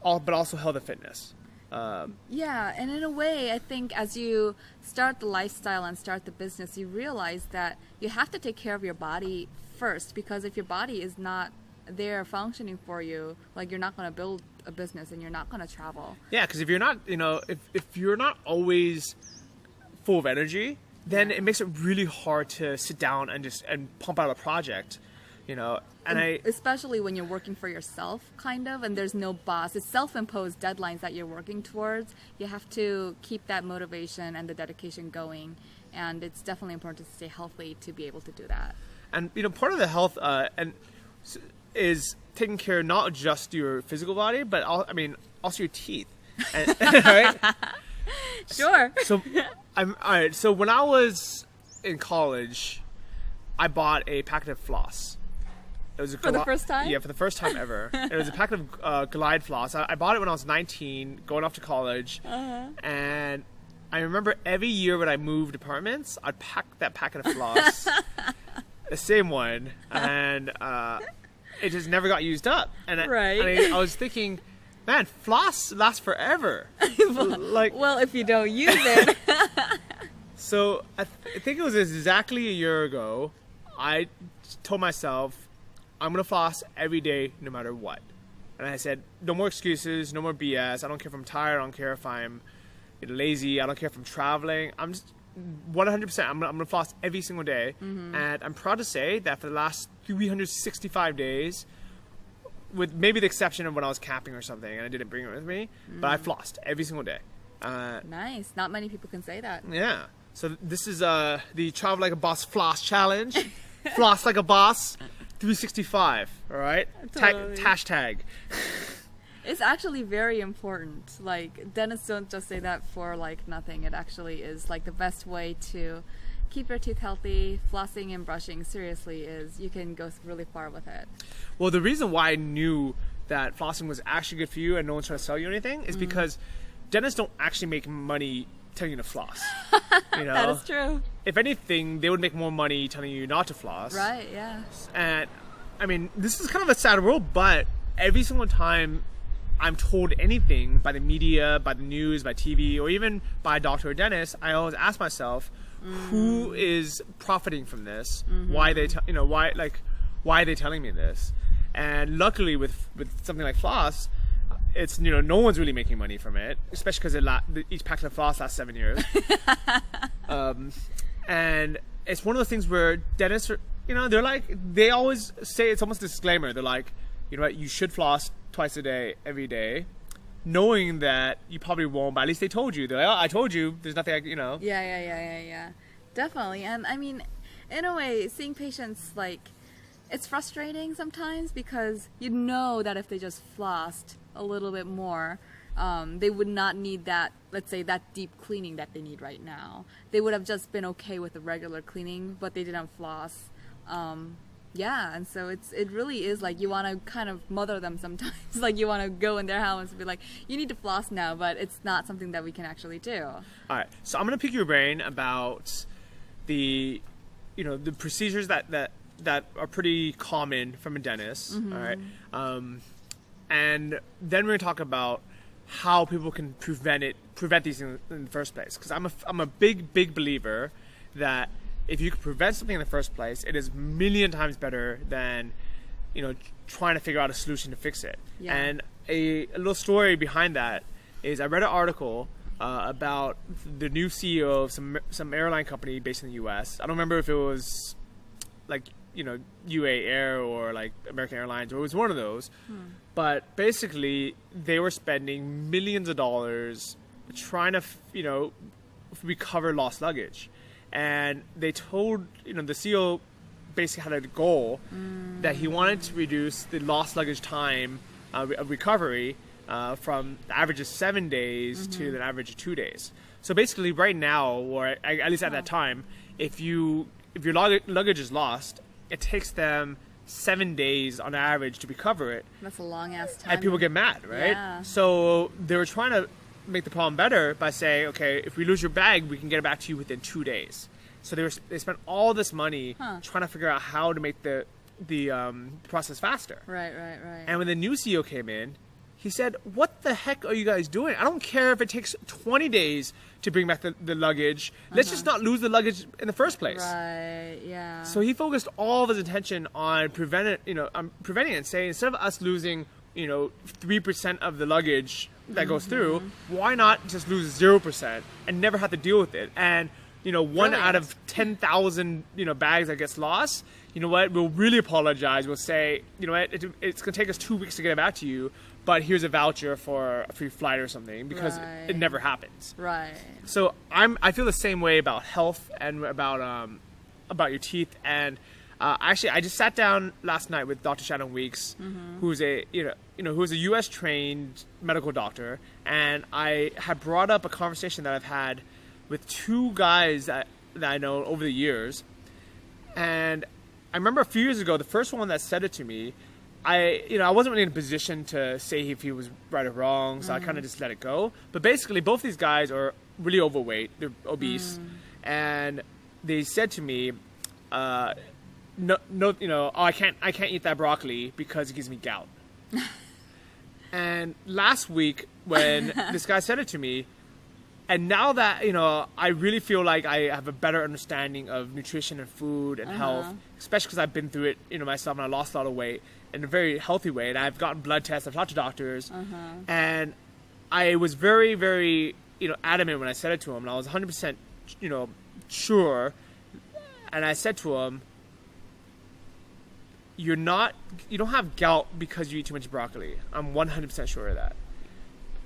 also health and fitness. Yeah, and in a way, I think as you start the lifestyle and start the business, you realize that you have to take care of your body first, because if your body is not there functioning for you, you're not going to build a business and you're not going to travel. Yeah, because if you're not, if you're not always full of energy, then it makes it really hard to sit down and pump out a project, And especially when you're working for yourself, kind of, and there's no boss. It's self-imposed deadlines that you're working towards. You have to keep that motivation and the dedication going, and it's definitely important to stay healthy to be able to do that. And part of the health is taking care of not just your physical body, but also your teeth. And, right? Sure. So all right. So when I was in college, I bought a packet of floss. It was for the first time? Yeah, for the first time ever. It was a packet of Glide floss. I bought it when I was 19, going off to college. And I remember every year when I moved apartments, I'd pack that packet of floss, the same one, and it just never got used up. And I was thinking, man, floss lasts forever. Well, if you don't use it. So I think it was exactly a year ago, I told myself, I'm going to floss every day no matter what. And I said, no more excuses, no more BS. I don't care if I'm tired. I don't care if I'm lazy. I don't care if I'm traveling. I'm just 100%. I'm going to floss every single day. And I'm proud to say that for the last 365 days, with maybe the exception of when I was camping or something and I didn't bring it with me, but I flossed every single day. Nice. Not many people can say that. Yeah. So this is the Travel Like a Boss Floss Challenge. Floss like a boss, 365. All right? Totally. Hashtag. It's actually very important. Dentists don't just say that for nothing. It actually is the best way to keep your teeth healthy. Flossing and brushing, seriously, is you can go really far with it. Well, the reason why I knew that flossing was actually good for you and no one's trying to sell you anything is because dentists don't actually make money telling you to floss. That is true. If anything, they would make more money telling you not to floss. Right, yeah. And this is kind of a sad world, but every single time I'm told anything by the media, by the news, by TV, or even by a doctor or dentist, I always ask myself, who is profiting from this? Why are they why are they telling me this? And luckily with something like floss, it's no one's really making money from it, especially because each packet of floss lasts 7 years. And it's one of those things where dentists are, they always say, it's almost a disclaimer. They're like, you know what, you should floss twice a day, every day, knowing that you probably won't, but at least they told you. They're like, oh, I told you, there's nothing Yeah. Definitely. And in a way, seeing patients, it's frustrating sometimes because that if they just flossed a little bit more, they would not need that, let's say, that deep cleaning that they need right now. They would have just been okay with the regular cleaning, but they didn't floss. And so it really is you want to kind of mother them sometimes. You want to go in their house and be like, you need to floss now, but it's not something that we can actually do. All right. So I'm going to pick your brain about the procedures that are pretty common from a dentist. All right. And then we're going to talk about how people can prevent these things in the first place. Because I'm a big believer that if you can prevent something in the first place, it is a million times better than trying to figure out a solution to fix it. Yeah. And a little story behind that is I read an article about the new CEO of some airline company based in the U.S. I don't remember if it was like, UA Air or like American Airlines, or it was one of those. But basically, they were spending millions of dollars trying to, recover lost luggage. And they told, the CEO basically had a goal that he wanted to reduce the lost luggage time of recovery from the average of 7 days to the average of 2 days. So basically, right now, or at least at that time, if your luggage is lost, it takes them 7 days on average to recover it. That's a long ass time. And people get mad, right? Yeah. So they were trying to make the problem better by saying, okay, if we lose your bag, we can get it back to you within 2 days. So they spent all this money trying to figure out how to make the process faster. Right. And when the new CEO came in, he said, what the heck are you guys doing? I don't care if it takes 20 days to bring back the luggage. Let's just not lose the luggage in the first place. Right, yeah. So he focused all of his attention on preventing it, saying instead of us losing, 3% of the luggage that goes through, why not just lose 0% and never have to deal with it? And, one out of 10,000, bags that gets lost, you know what, we'll really apologize. We'll say, it's going to take us 2 weeks to get it back to you, but here's a voucher for a free flight or something, because it never happens. Right. So I feel the same way about health and about your teeth. And actually, I just sat down last night with Dr. Shannon Weeks, who's a who's a U.S. trained medical doctor, and I had brought up a conversation that I've had with two guys that I know over the years. And I remember a few years ago, the first one that said it to me, I wasn't really in a position to say if he was right or wrong, so I kind of just let it go. But basically, both these guys are really overweight, they're obese, and they said to me, I can't eat that broccoli because it gives me gout. And last week, when this guy said it to me, and now that, I really feel like I have a better understanding of nutrition and food and health, especially because I've been through it, myself, and I lost a lot of weight in a very healthy way. And I've gotten blood tests, I've talked to doctors, and I was very, very, adamant when I said it to him. And I was 100%, sure. And I said to him, you don't have gout because you eat too much broccoli. I'm 100% sure of that.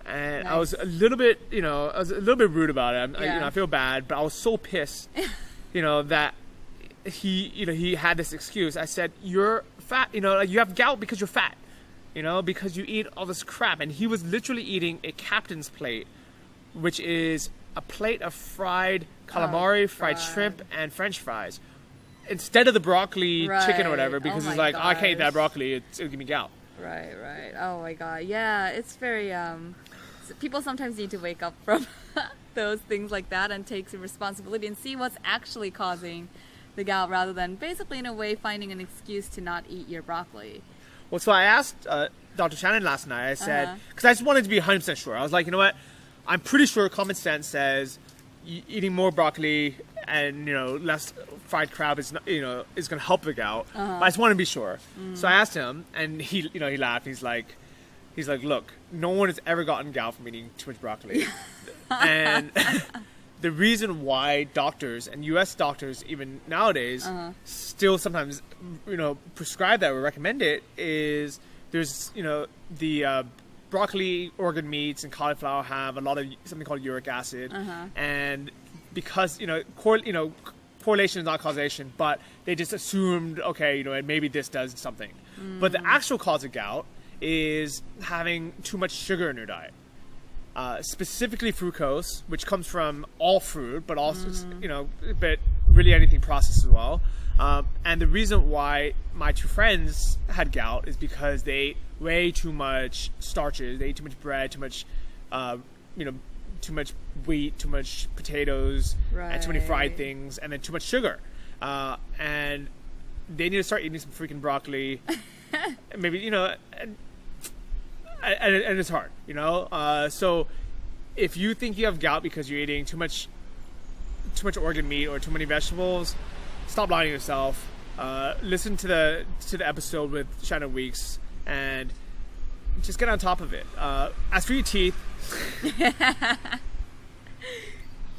And nice. I was a little bit, rude about it. I feel bad, but I was so pissed, that he had this excuse. I said, you're fat, you have gout because you're fat, because you eat all this crap. And he was literally eating a captain's plate, which is a plate of fried calamari, fried shrimp, and French fries, instead of the broccoli chicken or whatever, because he's like, I can't eat that broccoli, it'll give me gout. Right. Oh my god. Yeah, it's very, people sometimes need to wake up from those things like that and take some responsibility and see what's actually causing the gout, rather than basically, in a way, finding an excuse to not eat your broccoli. Well, so I asked Dr. Shannon last night, I said, because I just wanted to be 100% sure. I was like, you know what, I'm pretty sure common sense says eating more broccoli and, less fried crab is, is going to help the gout. But I just want to be sure. So I asked him, and he laughed. He's like, look, no one has ever gotten gout from eating too much broccoli. And the reason why doctors, and U.S. doctors even nowadays, still sometimes, prescribe that or recommend it, is there's, the broccoli, organ meats, and cauliflower have a lot of something called uric acid. And because, correlation is not causation, but they just assumed, okay, maybe this does something. But the actual cause of gout is having too much sugar in your diet. Specifically fructose, which comes from all fruit, but also, but really anything processed as well. And the reason why my two friends had gout is because they ate way too much starches. They ate too much bread, too much, too much wheat, too much potatoes, and too many fried things, and then too much sugar. And they need to start eating some freaking broccoli. Maybe, and it's hard, So if you think you have gout because you're eating too much organ meat or too many vegetables, stop lying to yourself. Listen to the episode with Shannon Weeks and just get on top of it. As for your teeth,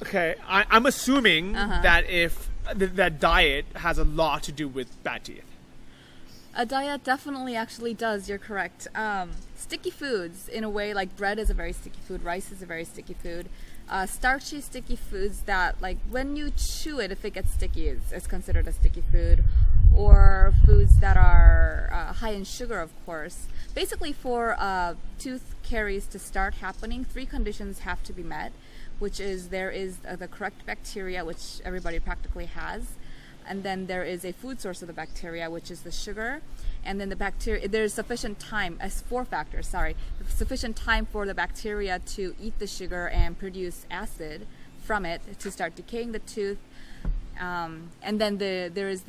okay, I'm assuming that if that diet has a lot to do with bad teeth. A diet definitely actually does. You're correct. Sticky foods, in a way, like bread is a very sticky food, rice is a very sticky food. Starchy, sticky foods that, like, when you chew it, if it gets sticky, it's considered a sticky food. Or foods that are high in sugar, of course. Basically, for tooth caries to start happening, 3 conditions have to be met, which is there is the correct bacteria, which everybody practically has. And then there is a food source of the bacteria, which is the sugar. And then the bacteria, there's sufficient time, as 4 factors, sufficient time for the bacteria to eat the sugar and produce acid from it to start decaying the tooth. And then there is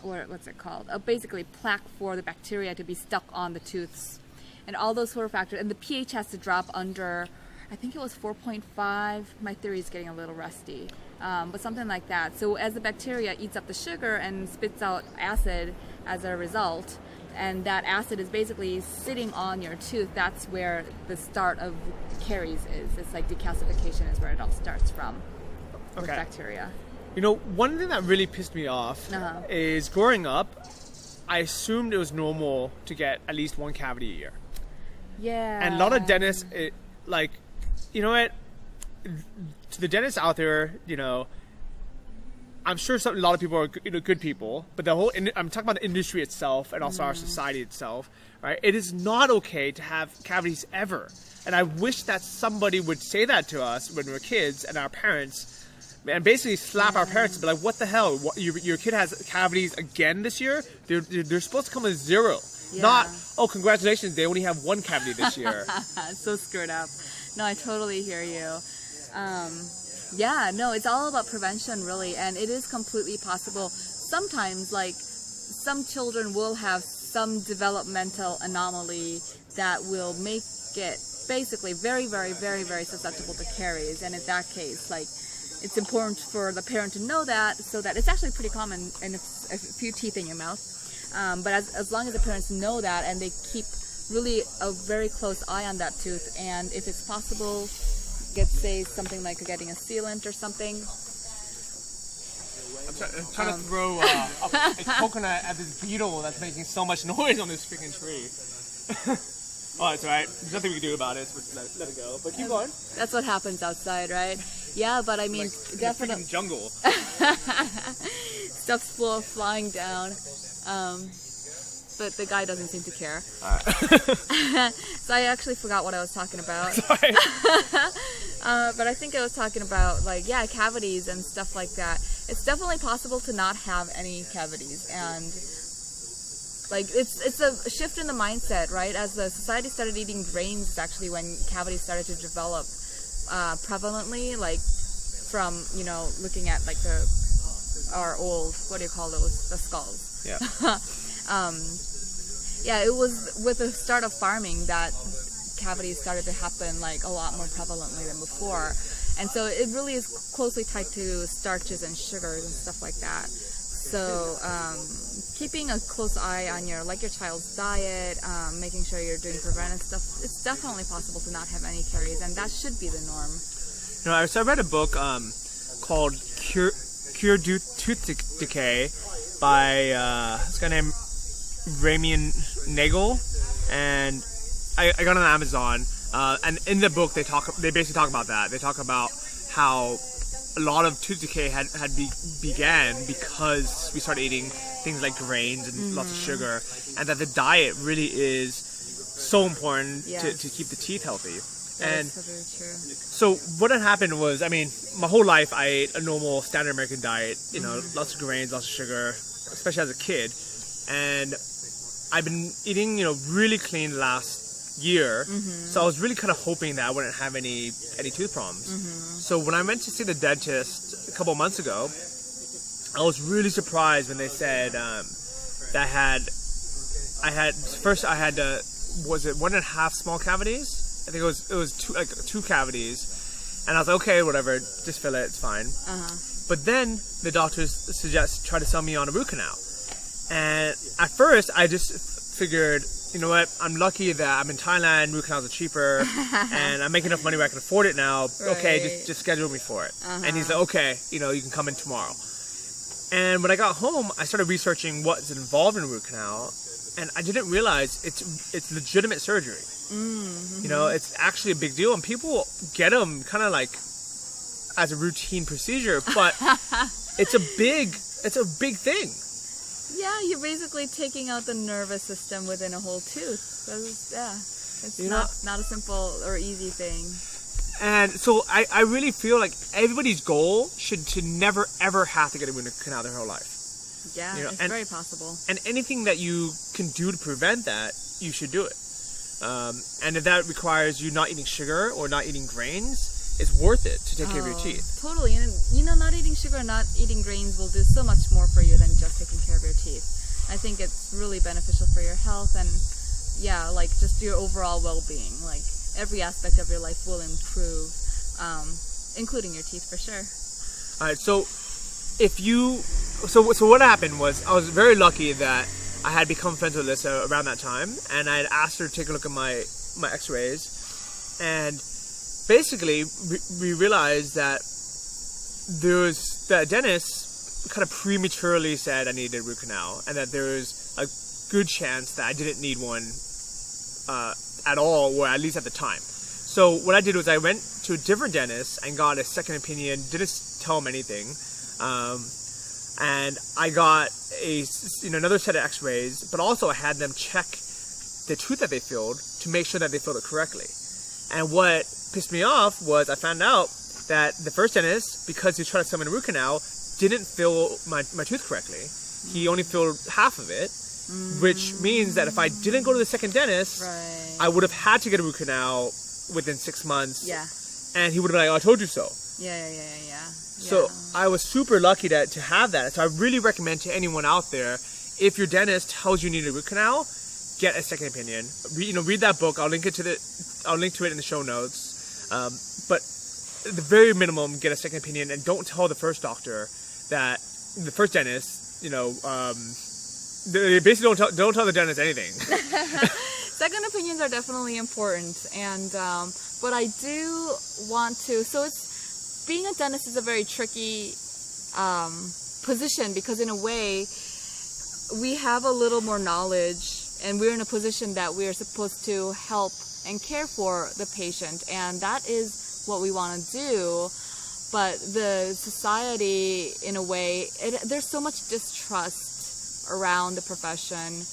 what's it called? Basically plaque for the bacteria to be stuck on the tooths. And all those 4 factors, and the pH has to drop under, I think it was 4.5. My theory is getting a little rusty. But something like that. So as the bacteria eats up the sugar and spits out acid as a result, and that acid is basically sitting on your tooth, that's where the start of caries is. It's like decalcification is where it all starts from with bacteria. You know, one thing that really pissed me off is growing up, I assumed it was normal to get at least 1 cavity a year. Yeah. And a lot of dentists, you know what? To the dentists out there, you know, I'm sure a lot of people are good people, but I'm talking about the industry itself and also our society itself, right? It is not okay to have cavities ever. And I wish that somebody would say that to us when we were kids and our parents, and basically slap our parents and be like, what the hell? Your kid has cavities again this year? They're supposed to come with 0. Yeah. Not, oh, congratulations, they only have 1 cavity this year. So screwed up. No, I totally hear you. Yeah, no, it's all about prevention, really, and it is completely possible. Sometimes, like, some children will have some developmental anomaly that will make it basically very, very, very, very susceptible to caries, and in that case, like, it's important for the parent to know that, so that it's actually pretty common in a few teeth in your mouth. But as long as the parents know that and they keep really a very close eye on that tooth, and if it's possible, say something like getting a sealant or something. I'm trying to throw a coconut at this beetle that's making so much noise on this freaking tree. Oh, it's alright. There's nothing we can do about it, so we'll just let it go. But keep going. That's what happens outside, right? Yeah, but I mean, like definitely. In jungle. Stuff's flying down. But the guy doesn't seem to care. So I actually forgot what I was talking about. Sorry. But I think I was talking about, like, cavities and stuff like that. It's definitely possible to not have any cavities, and like it's a shift in the mindset, right? As the society started eating grains, it's actually when cavities started to develop prevalently, like from looking at like our old, what do you call those, the skulls. Yeah. Yeah, it was with the start of farming that cavities started to happen like a lot more prevalently than before. And so it really is closely tied to starches and sugars and stuff like that. So keeping a close eye on your child's diet, making sure you're doing preventive stuff, it's definitely possible to not have any caries, and that should be the norm. So I read a book called Cure Tooth Decay by this guy named Ramian Nagel, and I got it on Amazon, and in the book they basically talk about that. They talk about how a lot of tooth decay had began because we started eating things like grains and lots of sugar, and that the diet really is so important to keep the teeth healthy. That is so very true. So what had happened was, I mean, my whole life I ate a normal standard American diet, lots of grains, lots of sugar, especially as a kid, and I've been eating, really clean the last year, so I was really kind of hoping that I wouldn't have any tooth problems. So when I went to see the dentist a couple of months ago, I was really surprised when they said that I had was it 1.5 small cavities? I think it was two cavities, and I was like, okay, whatever, just fill it, it's fine. But then the doctors try to sell me on a root canal. And at first, I just figured, you know what? I'm lucky that I'm in Thailand. Root canals are cheaper, and I'm making enough money where I can afford it now. Okay, just schedule me for it. And he's like, okay, you can come in tomorrow. And when I got home, I started researching what's involved in a root canal, and I didn't realize it's legitimate surgery. It's actually a big deal, and people get them kind of like as a routine procedure, but it's a big thing. Yeah, you're basically taking out the nervous system within a whole tooth. So it's not a simple or easy thing. And so I really feel like everybody's goal should to never ever have to get a root canal their whole life. Yeah, it's very possible. And anything that you can do to prevent that, you should do it. And if that requires you not eating sugar or not eating grains, it's worth it to take care of your teeth. Totally. And not eating sugar, not eating grains will do so much more for you than just taking care of your teeth. I think it's really beneficial for your health and just your overall well-being. Like every aspect of your life will improve, including your teeth for sure. All right. So so what happened was I was very lucky that I had become friends with Alyssa around that time, and I had asked her to take a look at my x-rays, and basically we realized that the dentist kind of prematurely said I needed a root canal, and that there was a good chance that I didn't need one at all, or at least at the time. So what I did was I went to a different dentist and got a second opinion, didn't tell him anything, and I got another set of x-rays, but also I had them check the tooth that they filled to make sure that they filled it correctly. And what pissed me off was I found out that the first dentist, because he was trying to sell me a root canal, didn't fill my tooth correctly. He only filled half of it, which means that if I didn't go to the second dentist, I would have had to get a root canal within 6 months. Yeah. And he would have been like, oh, I told you so. Yeah. So I was super lucky to have that. So I really recommend to anyone out there, if your dentist tells you need a root canal, get a second opinion. Read that book. I'll link to it in the show notes. But at the very minimum, get a second opinion, and don't tell the first doctor the first dentist. They basically don't tell the dentist anything. Second opinions are definitely important, and but I do want to. So being a dentist is a very tricky position, because in a way we have a little more knowledge, and we're in a position that we are supposed to help and care for the patient, and that is what we want to do. But the society, in a way, there's so much distrust around the profession,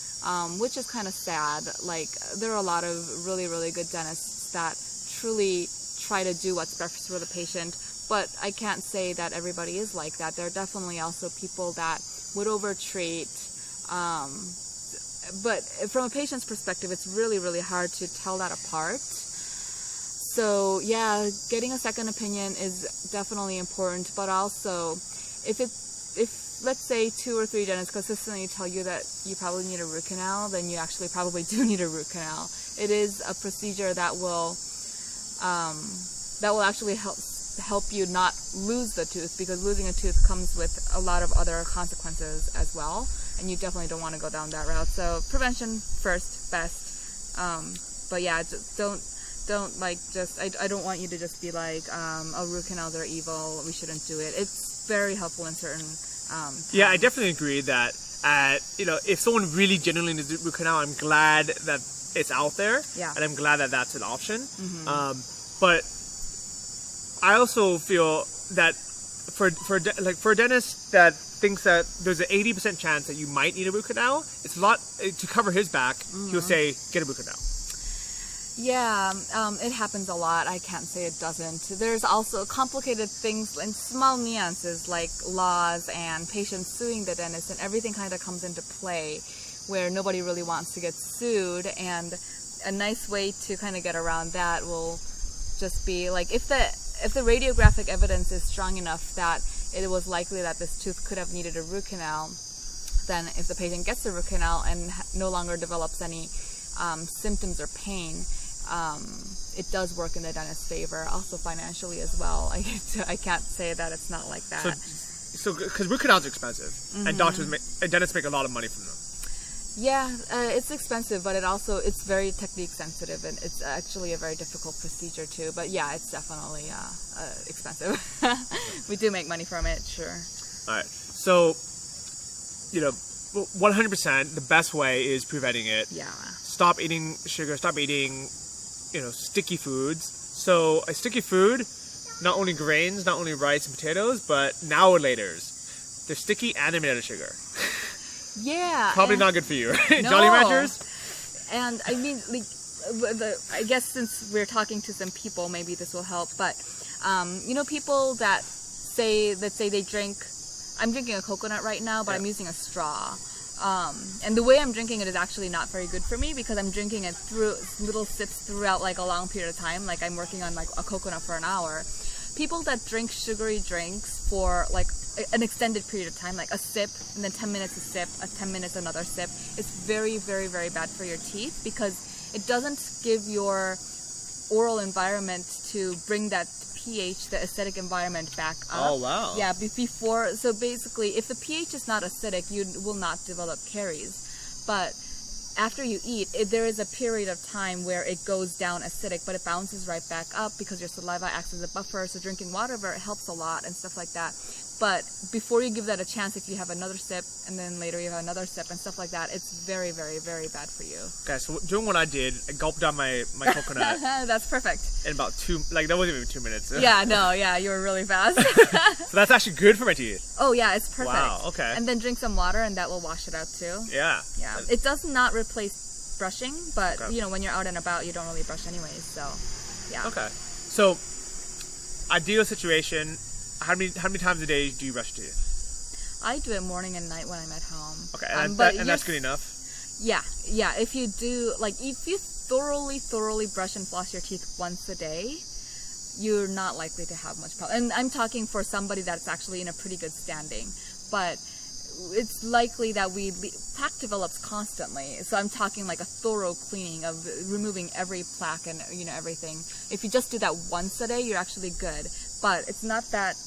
which is kind of sad. Like, there are a lot of really, really good dentists that truly try to do what's best for the patient, but I can't say that everybody is like that. There are definitely also people that would overtreat. But from a patient's perspective, it's really, really hard to tell that apart. So yeah, getting a second opinion is definitely important. But also, if let's say 2 or 3 dentists consistently tell you that you probably need a root canal, then you actually probably do need a root canal. It is a procedure that will actually help you not lose the tooth, because losing a tooth comes with a lot of other consequences as well, and you definitely don't want to go down that route. So prevention first, best. But yeah, don't like just. I don't want you to just be like, oh, root canals are evil, we shouldn't do it. It's very helpful in certain. Yeah, I definitely agree that if someone really genuinely needs a root canal, I'm glad that it's out there. Yeah. And I'm glad that that's an option. Mm-hmm. But I also feel that for a dentist that thinks that there's an 80% chance that you might need a root canal, it's a lot to cover his back. Mm-hmm. He'll say, get a root canal. Yeah, it happens a lot. I can't say it doesn't. There's also complicated things and small nuances like laws and patients suing the dentist, and everything kind of comes into play where nobody really wants to get sued. And a nice way to kind of get around that will just be like, if the radiographic evidence is strong enough that it was likely that this tooth could have needed a root canal, then if the patient gets a root canal and no longer develops any symptoms or pain, it does work in the dentist's favor, also financially as well. I can't say that it's not like that. So because root canals are expensive, mm-hmm. and dentists make a lot of money from them. Yeah, it's expensive, but it's very technique sensitive, and it's actually a very difficult procedure too. But yeah, it's definitely expensive. We do make money from it, sure. All right. So, 100% the best way is preventing it. Yeah. Stop eating sugar. Stop eating, sticky foods. So a sticky food, not only grains, not only rice and potatoes, but now-a-laters. They're sticky and they're made out of sugar. Yeah. Probably not good for you, right? No. Jolly Ranchers? And I mean, I guess since we're talking to some people, maybe this will help. But, people that say they drink, I'm drinking a coconut right now, but I'm using a straw. And the way I'm drinking it is actually not very good for me because I'm drinking it through little sips throughout like a long period of time. Like I'm working on like a coconut for an hour. People that drink sugary drinks for like an extended period of time, like a sip and then 10 minutes a sip, 10 minutes another sip, it's very, very, very bad for your teeth because it doesn't give your oral environment to bring that pH, the acidic environment, back up. Oh, wow. Yeah, so basically, if the pH is not acidic, you will not develop caries. But after you eat, there is a period of time where it goes down acidic, but it bounces right back up because your saliva acts as a buffer, so drinking water helps a lot and stuff like that. But before you give that a chance, if you have another sip and then later you have another sip and stuff like that, it's very, very, very bad for you. Okay, so doing what I did, I gulped down my coconut. That's perfect. In about that wasn't even 2 minutes. Yeah, you were really fast. So that's actually good for my teeth. Oh yeah, it's perfect. Wow, okay. And then drink some water and that will wash it out too. Yeah. Yeah. It does not replace brushing, but when you're out and about, you don't really brush anyways, so yeah. Okay. So, ideal situation, how many times a day do you brush your teeth? I do it morning and night when I'm at home. Okay, and that's good enough? Yeah. If you thoroughly brush and floss your teeth once a day, you're not likely to have much problem. And I'm talking for somebody that's actually in a pretty good standing. But it's likely that plaque develops constantly. So I'm talking like a thorough cleaning of removing every plaque and everything. If you just do that once a day, you're actually good. But it's not that,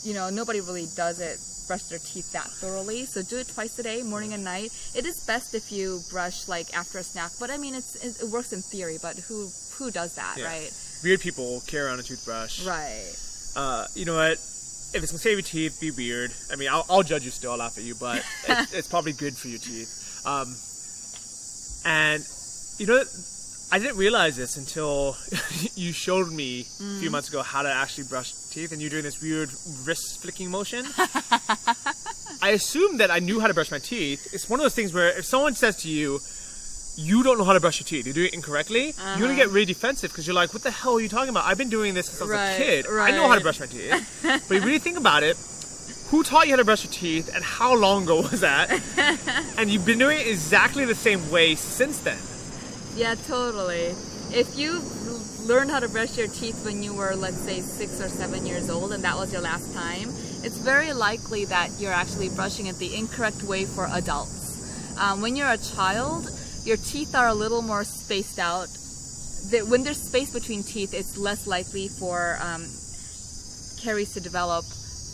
nobody really does it, brush their teeth that thoroughly. So do it twice a day, morning and night. It is best if you brush like after a snack. But I mean, it works in theory, but who does that, right? Weird people carry around a toothbrush. Right. You know what? If it's gonna save your teeth, be weird. I mean, I'll judge you still, I'll laugh at you, but it's probably good for your teeth. And I didn't realize this until you showed me a few months ago how to actually brush teeth, and you're doing this weird wrist flicking motion. I assumed that I knew how to brush my teeth. It's one of those things where if someone says to you, you don't know how to brush your teeth, you're doing it incorrectly, you're going to get really defensive because you're like, what the hell are you talking about? I've been doing this since I was a kid. I know how to brush my teeth. But you really think about it, who taught you how to brush your teeth and how long ago was that? And you've been doing it exactly the same way since then. Yeah, totally. If you learned how to brush your teeth when you were, let's say, 6 or 7 years old and that was your last time, it's very likely that you're actually brushing it the incorrect way for adults. When you're a child, your teeth are a little more spaced out. When there's space between teeth, it's less likely for caries to develop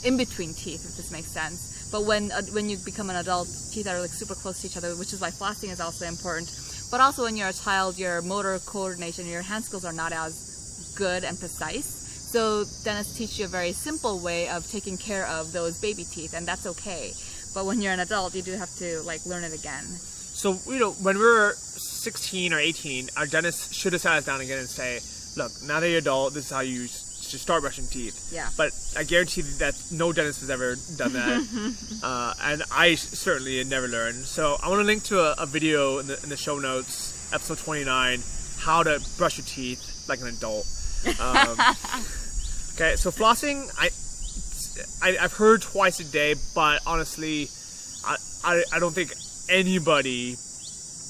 in between teeth, if this makes sense. But when you become an adult, teeth are like super close to each other, which is why flossing is also important. But also when you're a child, your motor coordination, your hand skills are not as good and precise. So dentists teach you a very simple way of taking care of those baby teeth, and that's okay. But when you're an adult, you do have to learn it again. So, when we were 16 or 18, our dentist should have sat us down again and say, look, now that you're adult, this is how you should start brushing teeth. Yeah. But I guarantee that no dentist has ever done that. And I certainly had never learned. So I want to link to a video in the show notes, episode 29, how to brush your teeth like an adult. Okay, so flossing, I've heard twice a day, but honestly, I don't think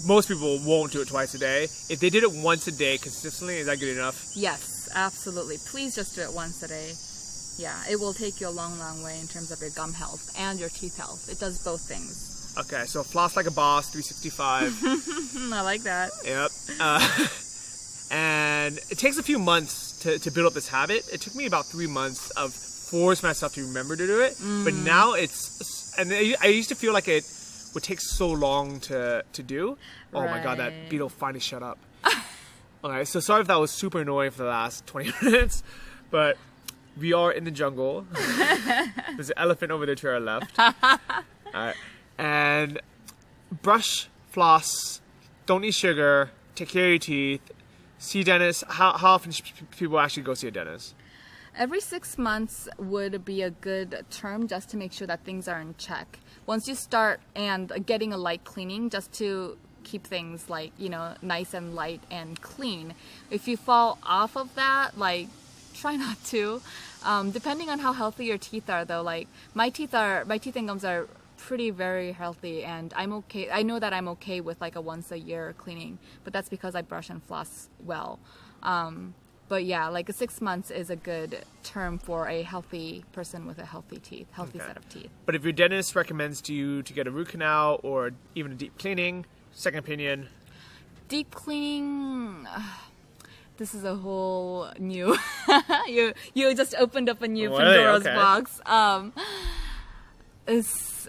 most people won't do it twice a day. If they did it once a day consistently, is that good enough? Yes, absolutely. Please just do it once a day. Yeah, it will take you a long, long way in terms of your gum health and your teeth health. It does both things. Okay, so floss like a boss, 365. I like that. Yep. And it takes a few months to build up this habit. It took me about 3 months of force myself to remember to do it. But now I used to feel like it would take so long to do. Oh my god, that Right. beetle finally shut up. Okay, so sorry if that was super annoying for the last 20 minutes, but we are in the jungle. There's an elephant over there to our left. Alright, and brush, floss, don't eat sugar, take care of your teeth, see a dentist. How often should people actually go see a dentist? Every 6 months would be a good term just to make sure that things are in check. Once you start and getting a light cleaning, just to keep things like, nice and light and clean. If you fall off of that, try not to. Depending on how healthy your teeth are though, my teeth and gums are pretty very healthy, and I'm okay. I know that I'm okay with a once a year cleaning, but that's because I brush and floss well. But yeah, a 6 months is a good term for a healthy person with a healthy set of teeth. But if your dentist recommends to you to get a root canal or even a deep cleaning, second opinion. Deep cleaning, this is a whole new, you just opened up a new Pandora's box.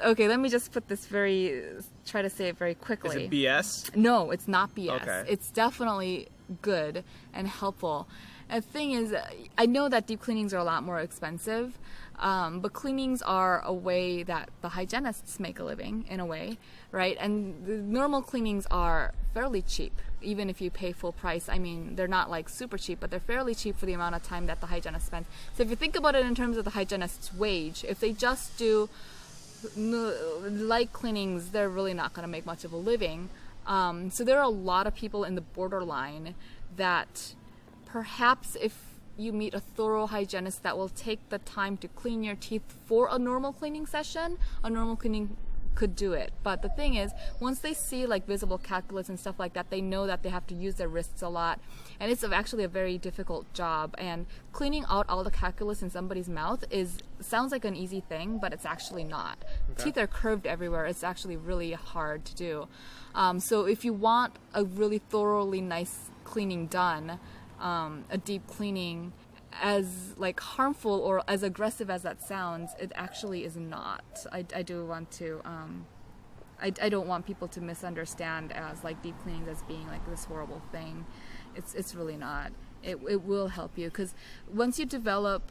Okay, let me just try to say it very quickly. Is it BS? No, it's not BS. Okay. It's definitely good and helpful. And the thing is, I know that deep cleanings are a lot more expensive, but cleanings are a way that the hygienists make a living, in a way, right? And the normal cleanings are fairly cheap, even if you pay full price. I mean, they're not super cheap, but they're fairly cheap for the amount of time that the hygienist spends. So if you think about it in terms of the hygienist's wage, if they just do light cleanings, they're really not going to make much of a living. So there are a lot of people in the borderline that perhaps if you meet a thorough hygienist that will take the time to clean your teeth for a normal cleaning session, a normal cleaning could do it. But the thing is, once they see visible calculus and stuff like that, they know that they have to use their wrists a lot, and it's actually a very difficult job. And cleaning out all the calculus in somebody's mouth sounds like an easy thing, but it's actually not. Okay. Teeth are curved everywhere. It's actually really hard to do. So if you want a really thoroughly nice cleaning done, a deep cleaning, as harmful or as aggressive as that sounds, it actually is not. I do want to I don't want people to misunderstand as deep cleaning as being this horrible thing. It's really not. It will help you, because once you develop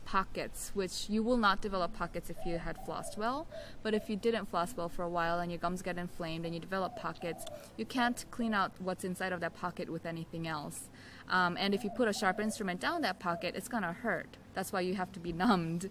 pockets, which you will not develop pockets if you had flossed well, but if you didn't floss well for a while and your gums get inflamed and you develop pockets, you can't clean out what's inside of that pocket with anything else. And if you put a sharp instrument down that pocket, it's gonna hurt. That's why you have to be numbed,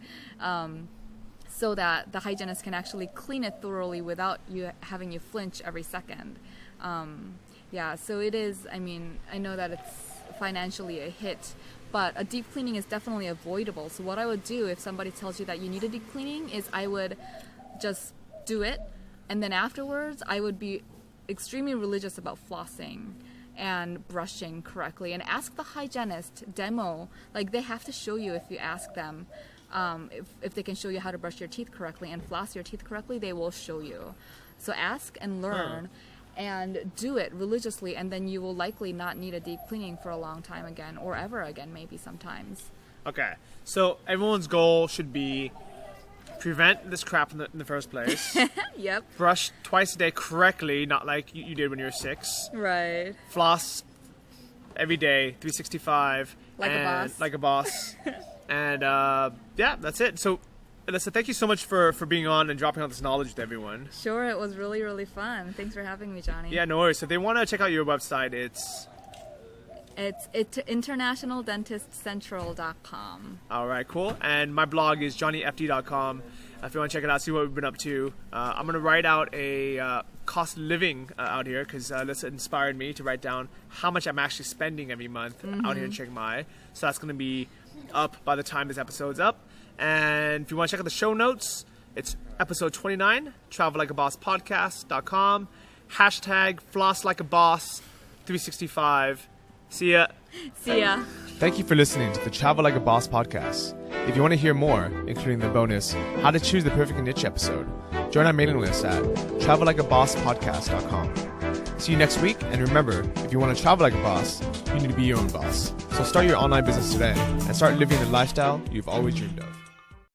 so that the hygienist can actually clean it thoroughly without having you flinch every second. So it is, I know that it's financially a hit, but a deep cleaning is definitely avoidable. So what I would do if somebody tells you that you need a deep cleaning is I would just do it, and then afterwards I would be extremely religious about flossing and brushing correctly, and ask the hygienist demo. They have to show you, if you ask them, if they can show you how to brush your teeth correctly and floss your teeth correctly, they will show you. So ask and learn. And do it religiously, and then you will likely not need a deep cleaning for a long time again, or ever again, maybe sometimes. Okay, so everyone's goal should be prevent this crap in the first place. Yep. Brush twice a day correctly, not like you did when you were 6. Right. Floss every day, 365. Like a boss. And that's it. So Alyssa, thank you so much for being on and dropping all this knowledge to everyone. Sure, it was really, really fun. Thanks for having me, Johnny. Yeah, no worries. So if they want to check out your website, it's internationaldentistcentral.com. All right, cool. And my blog is johnnyfd.com. If you want to check it out, see what we've been up to. I'm going to write out a cost of living out here, because Alyssa inspired me to write down how much I'm actually spending every month out here in Chiang Mai. So that's going to be up by the time this episode's up. And if you want to check out the show notes, it's episode 29, travellikeabosspodcast.com, #FlossLikeABoss365. See ya. See ya. Thank you for listening to the Travel Like a Boss podcast. If you want to hear more, including the bonus How to Choose the Perfect Niche episode, join our mailing list at travellikeabosspodcast.com. See you next week, and remember, if you want to travel like a boss, you need to be your own boss. So start your online business today and start living the lifestyle you've always dreamed of.